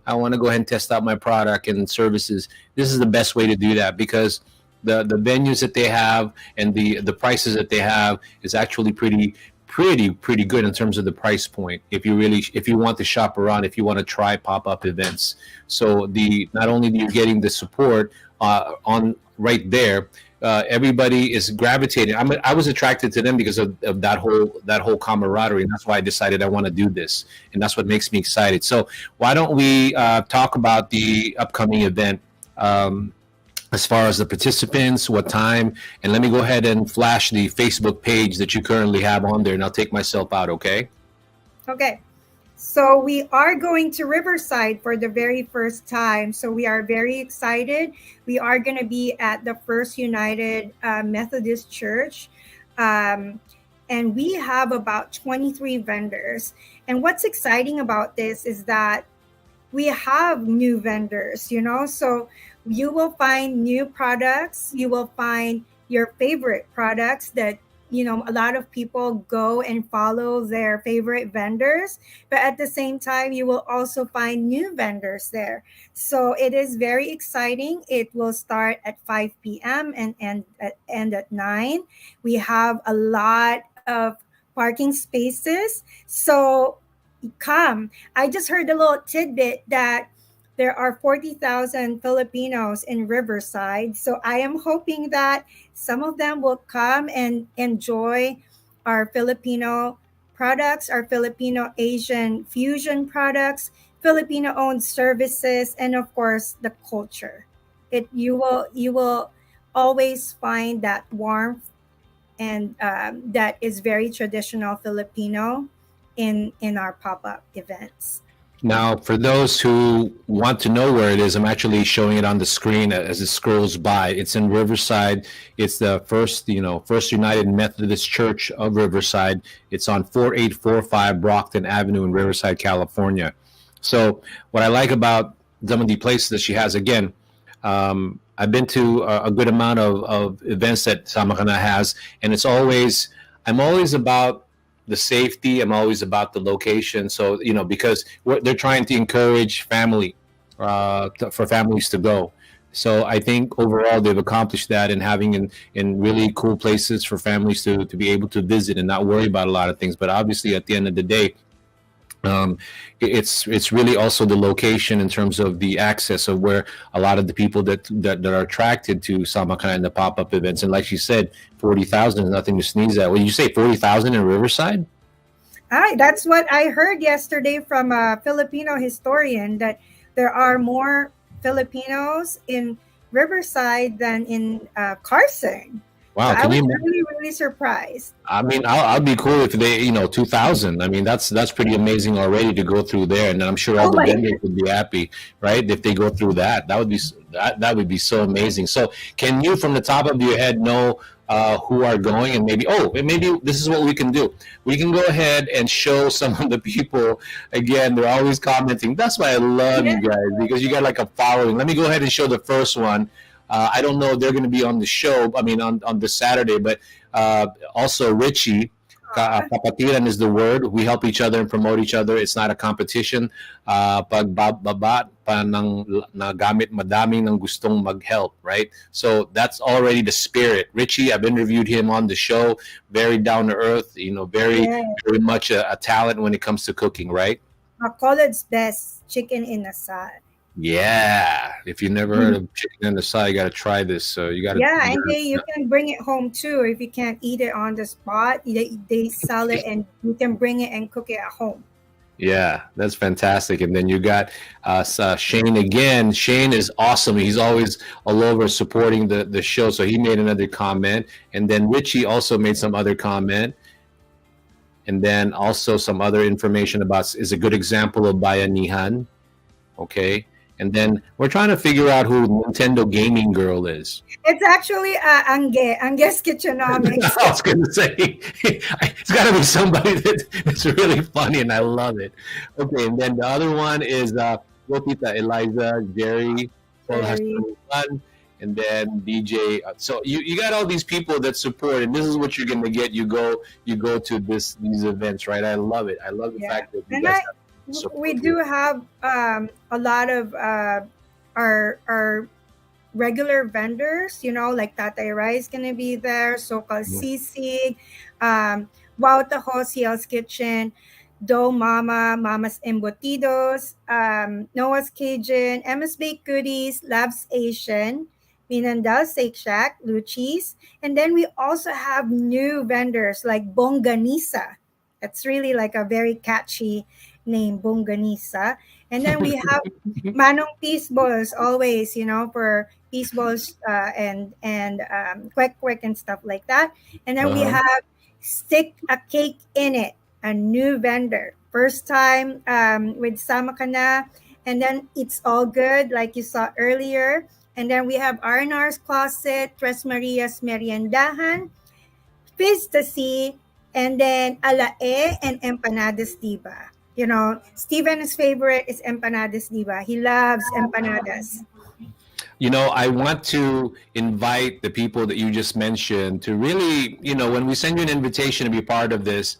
I want to go ahead and test out my product and services, this is the best way to do that, because the venues that they have and the prices that they have is actually pretty good in terms of the price point. If you want to shop around, if you want to try pop-up events, so not only are you getting the support on right there, everybody is gravitating. I was attracted to them because of that whole camaraderie, and that's why I decided I want to do this, and that's what makes me excited. So why don't we talk about the upcoming event, as far as the participants, what time, and let me go ahead and flash the Facebook page that you currently have on there, and I'll take myself out, okay? Okay. So we are going to Riverside for the very first time. So we are very excited. We are going to be at the First United Methodist Church. And we have about 23 vendors. And what's exciting about this is that we have new vendors, so you will find new products. You will find your favorite products that a lot of people go and follow their favorite vendors, but at the same time, you will also find new vendors there. So it is very exciting. It will start at 5 p.m. and end at 9. We have a lot of parking spaces. So come. I just heard a little tidbit that there are 40,000 Filipinos in Riverside. So I am hoping that some of them will come and enjoy our Filipino products, our Filipino Asian fusion products, Filipino-owned services, and of course the culture. You will always find that warmth and that is very traditional Filipino in our pop-up events. Now, for those who want to know where it is, I'm actually showing it on the screen as it scrolls by. It's in Riverside. It's the First United Methodist Church of Riverside. It's on 4845 Brockton Avenue in Riverside, California. So what I like about some of the places that she has, again, I've been to a good amount of events that Samakana has, and I'm always about the safety. I'm always about the location. So, because they're trying to encourage family, for families to go. So I think overall they've accomplished that in having in really cool places for families to be able to visit and not worry about a lot of things. But obviously at the end of the day, it's really also the location in terms of the access of where a lot of the people that are attracted to Samakana and the pop-up events. And like she said, 40,000 is nothing to sneeze at. Well, you say 40,000 in Riverside? That's what I heard yesterday from a Filipino historian, that there are more Filipinos in Riverside than in Carson. Wow, So I can was you? really, really surprised. I mean, I'd be cool if they, 2,000. I mean, that's pretty amazing already to go through there, and I'm sure all Oh the my vendors would be happy, right? If they go through that, that would be so amazing. So, can you, from the top of your head, know who are going, and maybe this is what we can do. We can go ahead and show some of the people. Again, they're always commenting. That's why I love you guys, because you got like a following. Let me go ahead and show the first one. I don't know if they're going to be on the show. I mean, on this Saturday, but also Richie. Kapatiran is the word. We help each other and promote each other. It's not a competition. Pagbabat pa ng nagamit madami ng gustong mag-help, right? So that's already the spirit. Richie, I've interviewed him on the show. Very down to earth. Very much a talent when it comes to cooking, right? Collard's best chicken in a side. Yeah, if you never heard of chicken in the side, you got to try this. So you got to. Yeah, and you can bring it home too if you can't eat it on the spot. They sell it, and you can bring it and cook it at home. Yeah, that's fantastic. And then you got Shane again. Shane is awesome. He's always all over supporting the show. So he made another comment, and then Richie also made some other comment, and then also some other information about is a good example of bayanihan. Okay. And then we're trying to figure out who Nintendo Gaming Girl is. It's actually Ange's Kitchenomics. I was going to say, it's got to be somebody that's really funny, and I love it. Okay, and then the other one is Rotita, Eliza, Jerry, and then DJ. So you got all these people that support, and this is what you're going to get. You go to these events, right? I love it. I love the fact that you guys we do have a lot of our regular vendors, like Tatay Rai is going to be there, So-Called Sisig, Wow Taho, Hell's Kitchen, Do Mama, Mama's Embutidos, Noah's Cajun, Emma's Baked Goodies, Labs Asian, Minandal Steak Shack, Luchi's, and then we also have new vendors like Bonganisa. It's really like a very catchy name, Bonganisa. And then we have Manong Peace Balls always, for Peace Balls and Kwek and stuff like that. And then we have Stick a Cake in It, a new vendor. First time with Samakana. And then It's All Good, like you saw earlier. And then we have R&R's Closet, Tres Marias Meriendahan, Fistacy, and then Alae and Empanadas Diva. Steven's favorite is Empanadas Diva. He loves empanadas. I want to invite the people that you just mentioned to really, when we send you an invitation to be part of this,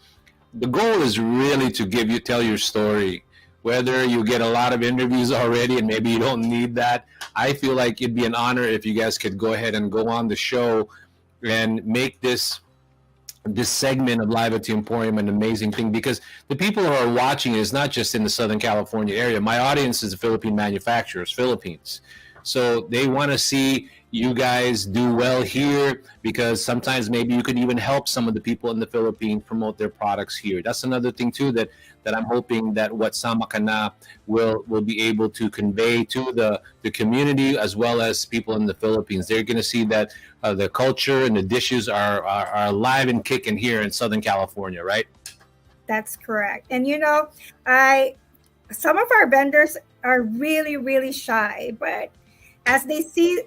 the goal is really to tell your story. Whether you get a lot of interviews already and maybe you don't need that, I feel like it'd be an honor if you guys could go ahead and go on the show and make this segment of Live at the Emporium an amazing thing, because the people who are watching is not just in the Southern California area. My audience is the Philippine manufacturers, Philippines. So they want to see you guys do well here, because sometimes maybe you could even help some of the people in the Philippines promote their products here. That's another thing too that I'm hoping that what Samakana will be able to convey to the community as well as people in the Philippines. They're going to see that the culture and the dishes are alive and kicking here in Southern California, right? That's correct. And some of our vendors are really, really shy, but as they see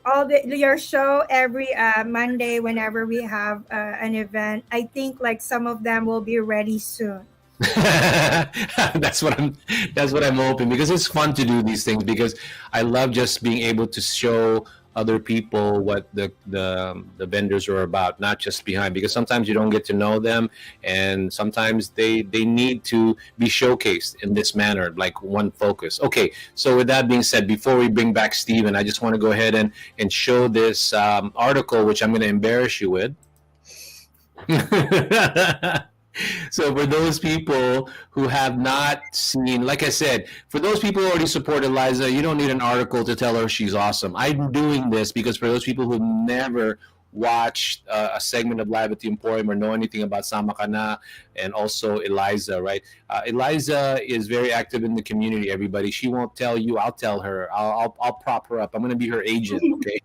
your show every Monday, whenever we have an event, I think like some of them will be ready soon. That's what I'm hoping, because it's fun to do these things, because I love just being able to show other people what the vendors are about, not just behind, because sometimes you don't get to know them, and sometimes they need to be showcased in this manner, like one focus. Okay, so with that being said, before we bring back Steven, I just want to go ahead and show this article, which I'm going to embarrass you with. So for those people who have not seen, like I said, for those people who already support Eliza, you don't need an article to tell her she's awesome. I'm doing this because for those people who never watched a segment of Live at the Emporium or know anything about Sama Ka Na and also Eliza, right? Eliza is very active in the community, everybody. She won't tell you, I'll tell her. I'll prop her up. I'm going to be her agent, okay?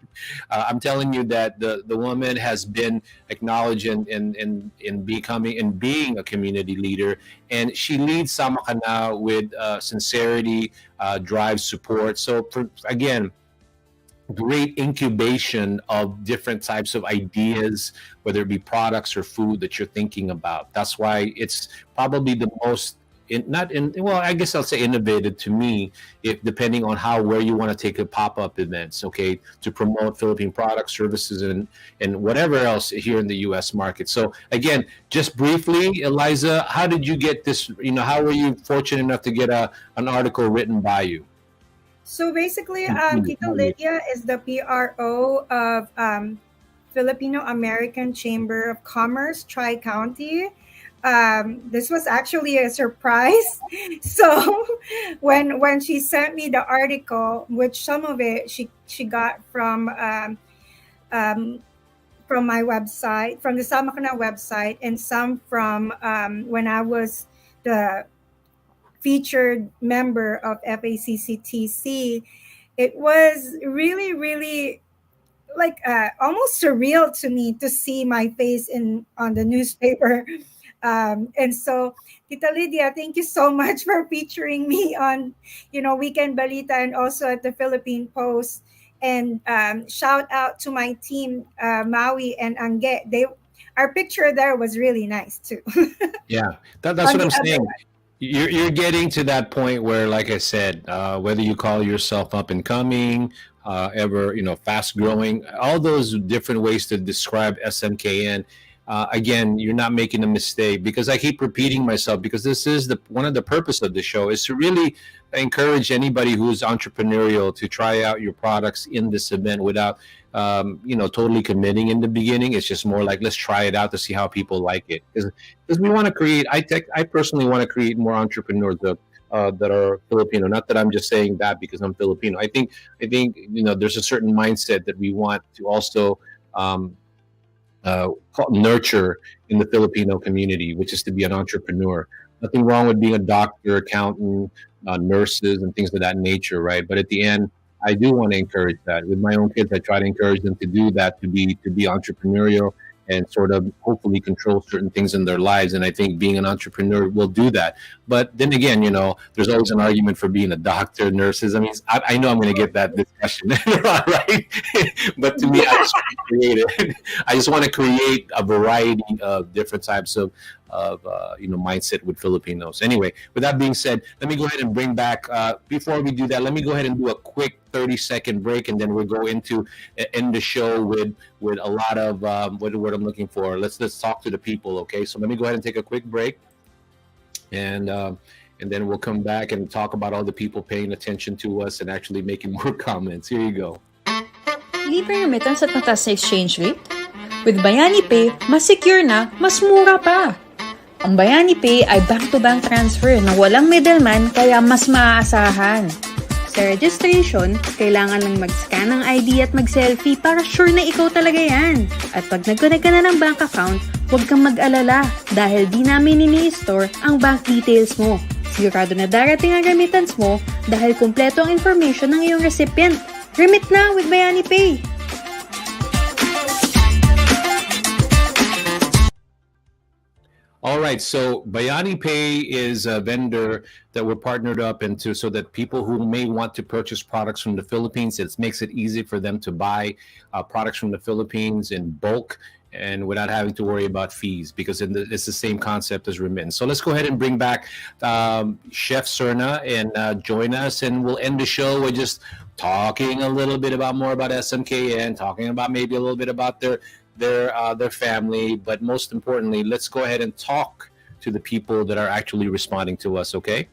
I'm telling you that the woman has been acknowledged in becoming and being a community leader, and she leads Sama Ka Na with sincerity, drive, support. So again, great incubation of different types of ideas, whether it be products or food that you're thinking about. That's why it's probably the most I guess I'll say innovative to me, if depending on where you want to take a pop-up events, okay, to promote Philippine products, services, and whatever else here in the U.S. market. So again, just briefly, Eliza, how did you get this? How were you fortunate enough to get an article written by you? So basically, Tita Lydia is the PRO of Filipino-American Chamber of Commerce, Tri-County. This was actually a surprise. So when she sent me the article, which some of it she got from my website, from the Sama Ka Na website, and some from when I was the featured member of FACCTC, it was really, really like almost surreal to me to see my face on the newspaper. And so, Tita Lydia, thank you so much for featuring me on, Weekend Balita and also at the Philippine Post. And shout out to my team, Maui and Angge. Our picture there was really nice too. Yeah, that's what I'm saying. You're getting to that point where, like I said, whether you call yourself up and coming, fast growing, all those different ways to describe SMKN. Again, you're not making a mistake, because I keep repeating myself, because this is one of the purpose of the show is to really encourage anybody who's entrepreneurial to try out your products in this event without totally committing in the beginning. It's just more like, let's try it out to see how people like it, because we want to create, I personally want to create more entrepreneurs that are Filipino. Not that I'm just saying that because I'm Filipino. I think there's a certain mindset that we want to also nurture in the Filipino community, which is to be an entrepreneur. Nothing wrong with being a doctor, accountant, nurses, and things of that nature, right? But at the end, I do want to encourage that. With my own kids, I try to encourage them to do that, to be entrepreneurial and sort of hopefully control certain things in their lives. And I think being an entrepreneur will do that. But then again, there's always an argument for being a doctor, nurses. I mean, I know I'm going to get that discussion, right? But to me, I just want to create a variety of different types of mindset with Filipinos. Anyway, with that being said, let me go ahead and bring back, before we do that, let me go ahead and do a quick 30-second break, and then we'll go into end the show with a lot of what I'm looking for. Let's talk to the people, okay? So let me go ahead and take a quick break, and then we'll come back and talk about all the people paying attention to us and actually making more comments. Here you go. Libre remittance at mataas na exchange rate? With Bayani Pay, mas secure na, mas mura pa! Ang Bayani Pay ay bank-to-bank transfer na walang middleman, kaya mas maaasahan. Sa registration, kailangan lang mag-scan ng ID at mag-selfie para sure na ikaw talaga yan. At pag nag-connect ka na ng bank account, huwag kang mag-alala dahil di namin ini-store ang bank details mo. Sigurado na darating ang remittance mo dahil kumpleto ang information ng iyong recipient. Remit na with Bayani Pay! All right, so Bayani Pay is a vendor that we're partnered up into so that people who may want to purchase products from the Philippines, it makes it easy for them to buy products from the Philippines in bulk and without having to worry about fees because it's the same concept as remittance. So let's go ahead and bring back Chef Serna and join us, and we'll end the show with just talking a little bit about more about SMKN, talking about maybe a little bit about their family, but most importantly, let's go ahead and talk to the people that are actually responding to us. Okay,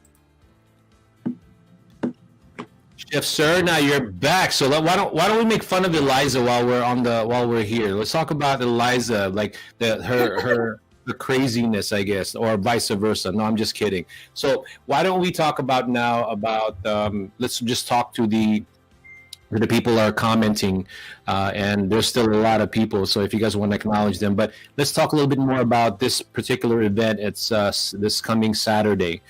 Chef Sir, now you're back. So why don't we make fun of Eliza while we're here? Let's talk about Eliza, like her the craziness, I guess, or vice versa. No, I'm just kidding. So why don't we talk about let's just talk to the people are commenting, and there's still a lot of people. So if you guys want to acknowledge them, but let's talk a little bit more about this particular event. It's this coming Saturday.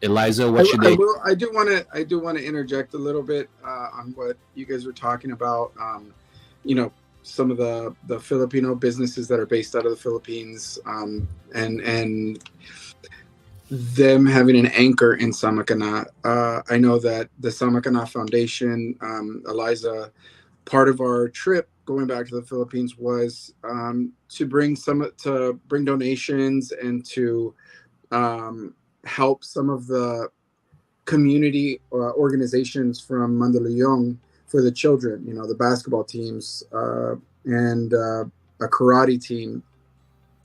Eliza, what should they? I do want to interject a little bit on what you guys were talking about. Some of the Filipino businesses that are based out of the Philippines, and them having an anchor in Samakana. I know that the Samakana Foundation, Eliza, part of our trip going back to the Philippines was to bring donations and to help some of the community organizations from Mandaluyong for the children. The basketball teams and a karate team.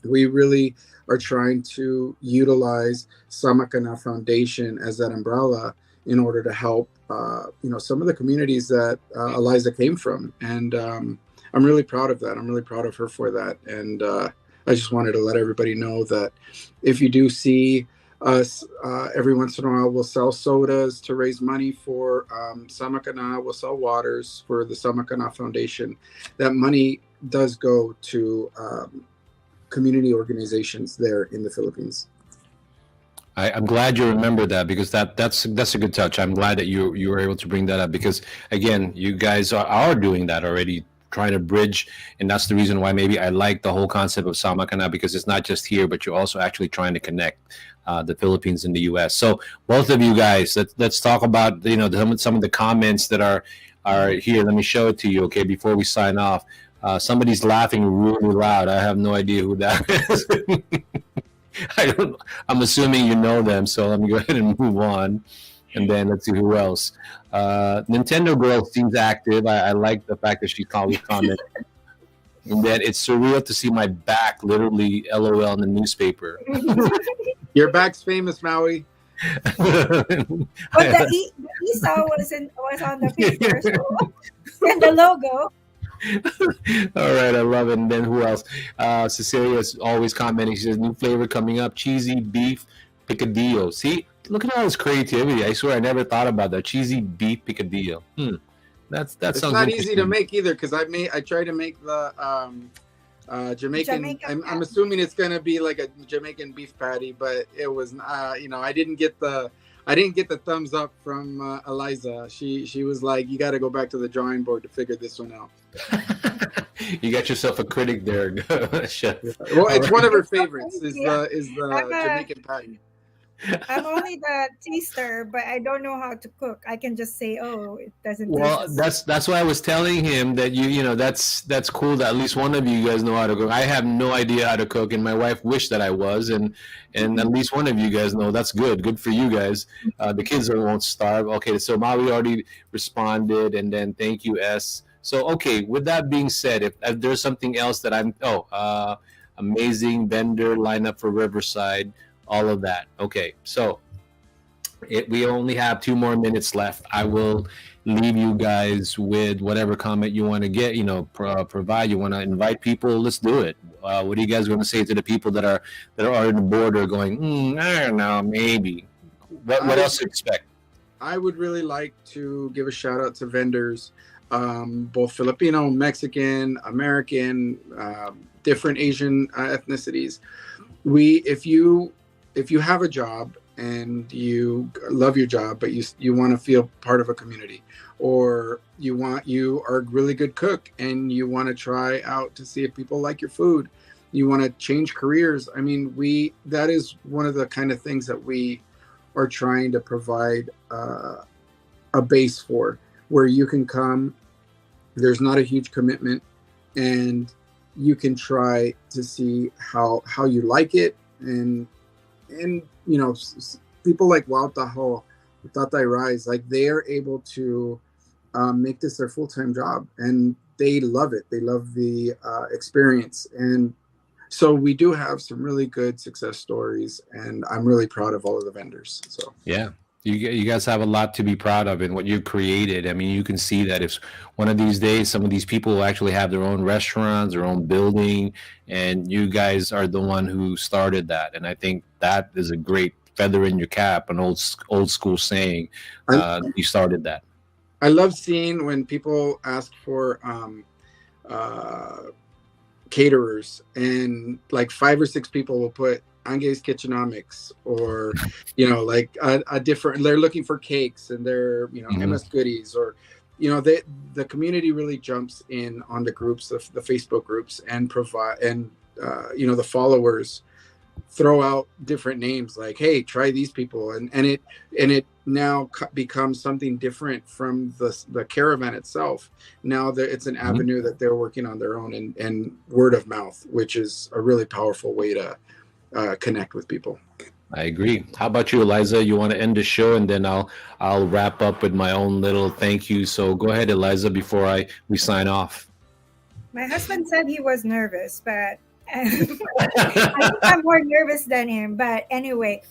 We really are trying to utilize Samakana Foundation as that umbrella in order to help, some of the communities that Eliza came from. And I'm really proud of that. I'm really proud of her for that. And I just wanted to let everybody know that if you do see us every once in a while, we'll sell sodas to raise money for Samakana. We'll sell waters for the Samakana Foundation. That money does go to community organizations there in the Philippines. I'm glad you remember that because that's a good touch. I'm glad that you were able to bring that up because again, you guys are doing that already, trying to bridge, and that's the reason why maybe I like the whole concept of Samakana because it's not just here, but you're also actually trying to connect the Philippines and the U.S. So both of you guys, let's talk about some of the comments that are here. Let me show it to you, okay, before we sign off. Somebody's laughing really loud. I have no idea who that is. I'm assuming you know them, so let me go ahead and move on. And then let's see who else. Nintendo Girl seems active. I like the fact that she's always commenting. And then it's surreal to see my back literally LOL in the newspaper. Your back's famous, Maui. But the Esau was on the picture, so, and the logo. All right, I love it. And then who else? Cecilia is always commenting. She says, new flavor coming up, cheesy beef picadillo. See, look at all this creativity. I swear I never thought about that. Cheesy beef picadillo. That it's sounds not easy to make either because I tried to make the Jamaican. I'm assuming it's gonna be like a Jamaican beef patty, but it was I didn't get the thumbs up from Eliza. She was like, you got to go back to the drawing board to figure this one out. You got yourself a critic there, Chef. Well, it's one of her favorites. Is the Jamaican patty. I'm only the taster, but I don't know how to cook. I can just say, "Oh, it doesn't." Well, that's why I was telling him that that's cool that at least one of you guys know how to cook. I have no idea how to cook, and my wife wished that I was, and at least one of you guys know. That's good for you guys. The kids won't starve. Okay, so Maui already responded, and then thank you, S. So okay, with that being said, if there's something else that amazing vendor lineup for Riverside. All of that. Okay, so we only have 2 more minutes left. I will leave you guys with whatever comment you want to get. Provide. You want to invite people? Let's do it. What are you guys going to say to the people that are on the border going? I don't know, maybe. What else to expect? I would really like to give a shout out to vendors, both Filipino, Mexican, American, different Asian ethnicities. If you have a job and you love your job, but you want to feel part of a community, or you are a really good cook and you want to try out to see if people like your food, you want to change careers. I mean, that is one of the kind of things that we are trying to provide a base for, where you can come, there's not a huge commitment, and you can try to see how you like it. And people like Wow Tahoe, Tatay Rise, like they are able to make this their full-time job, and they love it. They love the experience. And so we do have some really good success stories, and I'm really proud of all of the vendors. So yeah, you guys have a lot to be proud of in what you created. I mean, you can see that if one of these days some of these people will actually have their own restaurants, their own building, and you guys are the one who started that. And I think that is a great feather in your cap, an old school saying. You started that. I love seeing when people ask for caterers, and like 5 or 6 people will put Angay's Kitchenomics, or like a different, they're looking for cakes, and they're MS Goodies, or the community really jumps in on the groups, the Facebook groups, and provide, and the followers throw out different names like, hey, try these people, and it now becomes something different from the Caravan itself. Now it's an avenue that they're working on their own, and word of mouth, which is a really powerful way to connect with people. I agree. How about you, Eliza? You want to end the show, and then I'll wrap up with my own little thank you. So go ahead, Eliza, before we sign off. My husband said he was nervous, but I think I'm more nervous than him. But anyway,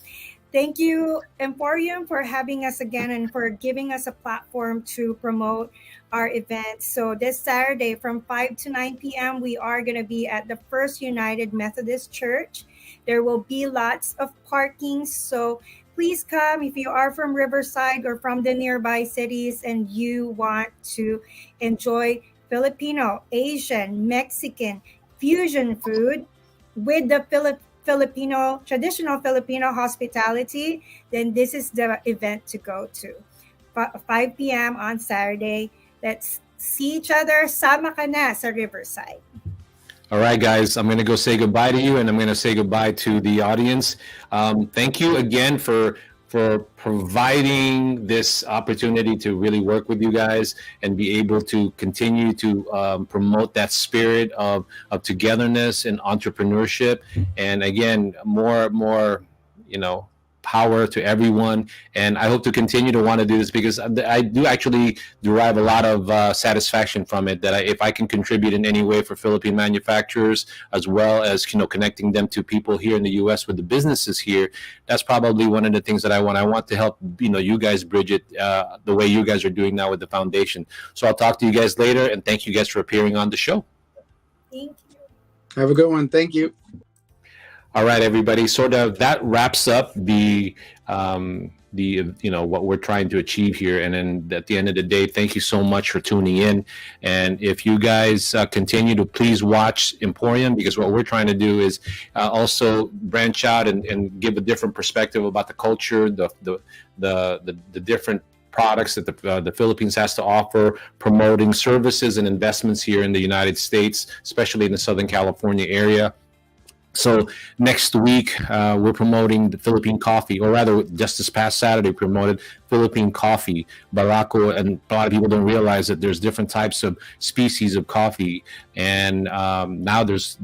thank you, Emporium, for having us again and for giving us a platform to promote our event. So this Saturday from 5 to 9 p.m., we are going to be at the First United Methodist Church. There will be lots of parking, so please come if you are from Riverside or from the nearby cities and you want to enjoy Filipino, Asian, Mexican, fusion food with the traditional Filipino hospitality, then this is the event to go to. 5 p.m. on Saturday. Let's see each other. Sama ka na sa Riverside. All right, guys, I'm going to go say goodbye to you, and I'm going to say goodbye to the audience. Thank you again for providing this opportunity to really work with you guys and be able to continue to promote that spirit of togetherness and entrepreneurship. And again, more power to everyone. And I hope to continue to want to do this, because I do actually derive a lot of satisfaction from it, that if I can contribute in any way for Philippine manufacturers, as well as connecting them to people here in the U.S. with the businesses here, that's probably one of the things that I want. I want to help you guys bridge it the way you guys are doing now with the foundation. So I'll talk to you guys later, and thank you guys for appearing on the show. Thank you. Have a good one. Thank you. All right, everybody. Sort of that wraps up the what we're trying to achieve here. And then at the end of the day, thank you so much for tuning in. And if you guys continue to please watch Emporium, because what we're trying to do is also branch out and give a different perspective about the culture, the different products that the Philippines has to offer, promoting services and investments here in the United States, especially in the Southern California area. So next week, we're promoting the Philippine coffee, or rather just this past Saturday, promoted Philippine coffee, Barako. And a lot of people don't realize that there's different types of species of coffee. And now there's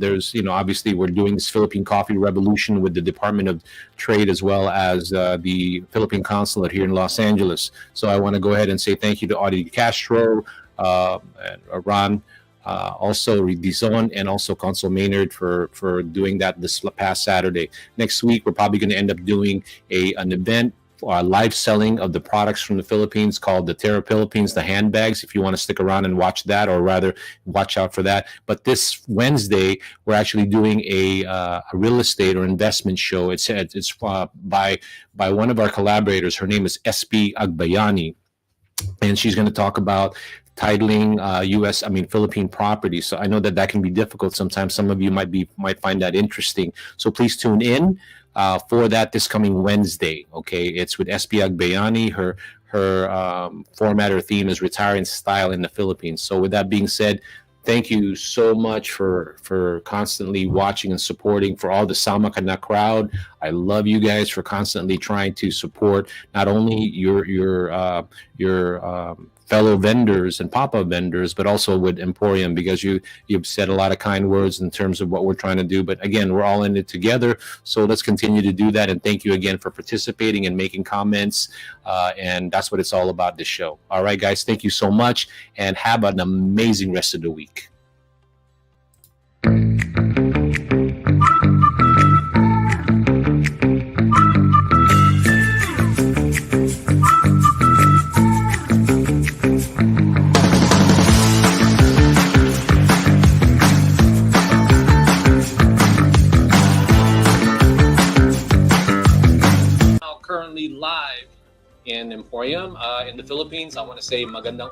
obviously we're doing this Philippine coffee revolution with the Department of Trade, as well as the Philippine Consulate here in Los Angeles. So I want to go ahead and say thank you to Audie Castro, and Ron, also Ridizon, and also Consul Maynard for doing that this past Saturday. Next week, we're probably going to end up doing an event, live selling of the products from the Philippines called the Terra Philippines, the handbags, if you want to stick around and watch that, or rather watch out for that. But this Wednesday, we're actually doing a real estate or investment show. It's by one of our collaborators. Her name is SB Agbayani, and she's going to talk about titling Philippine properties. So I know that can be difficult sometimes. Some of you might find that interesting. So please tune in for that this coming Wednesday. Okay, it's with SB Agbayani. Her format or theme is Retire in Style in the Philippines. So with that being said, thank you so much for constantly watching and supporting. For all the Samakana crowd, I love you guys for constantly trying to support not only your fellow vendors and pop-up vendors, but also with Emporium, because you've said a lot of kind words in terms of what we're trying to do. But again, we're all in it together, so let's continue to do that. And thank you again for participating and making comments. And that's what it's all about, this show. All right, guys, thank you so much, and have an amazing rest of the week. Currently live in Emporium in the Philippines. I want to say magandang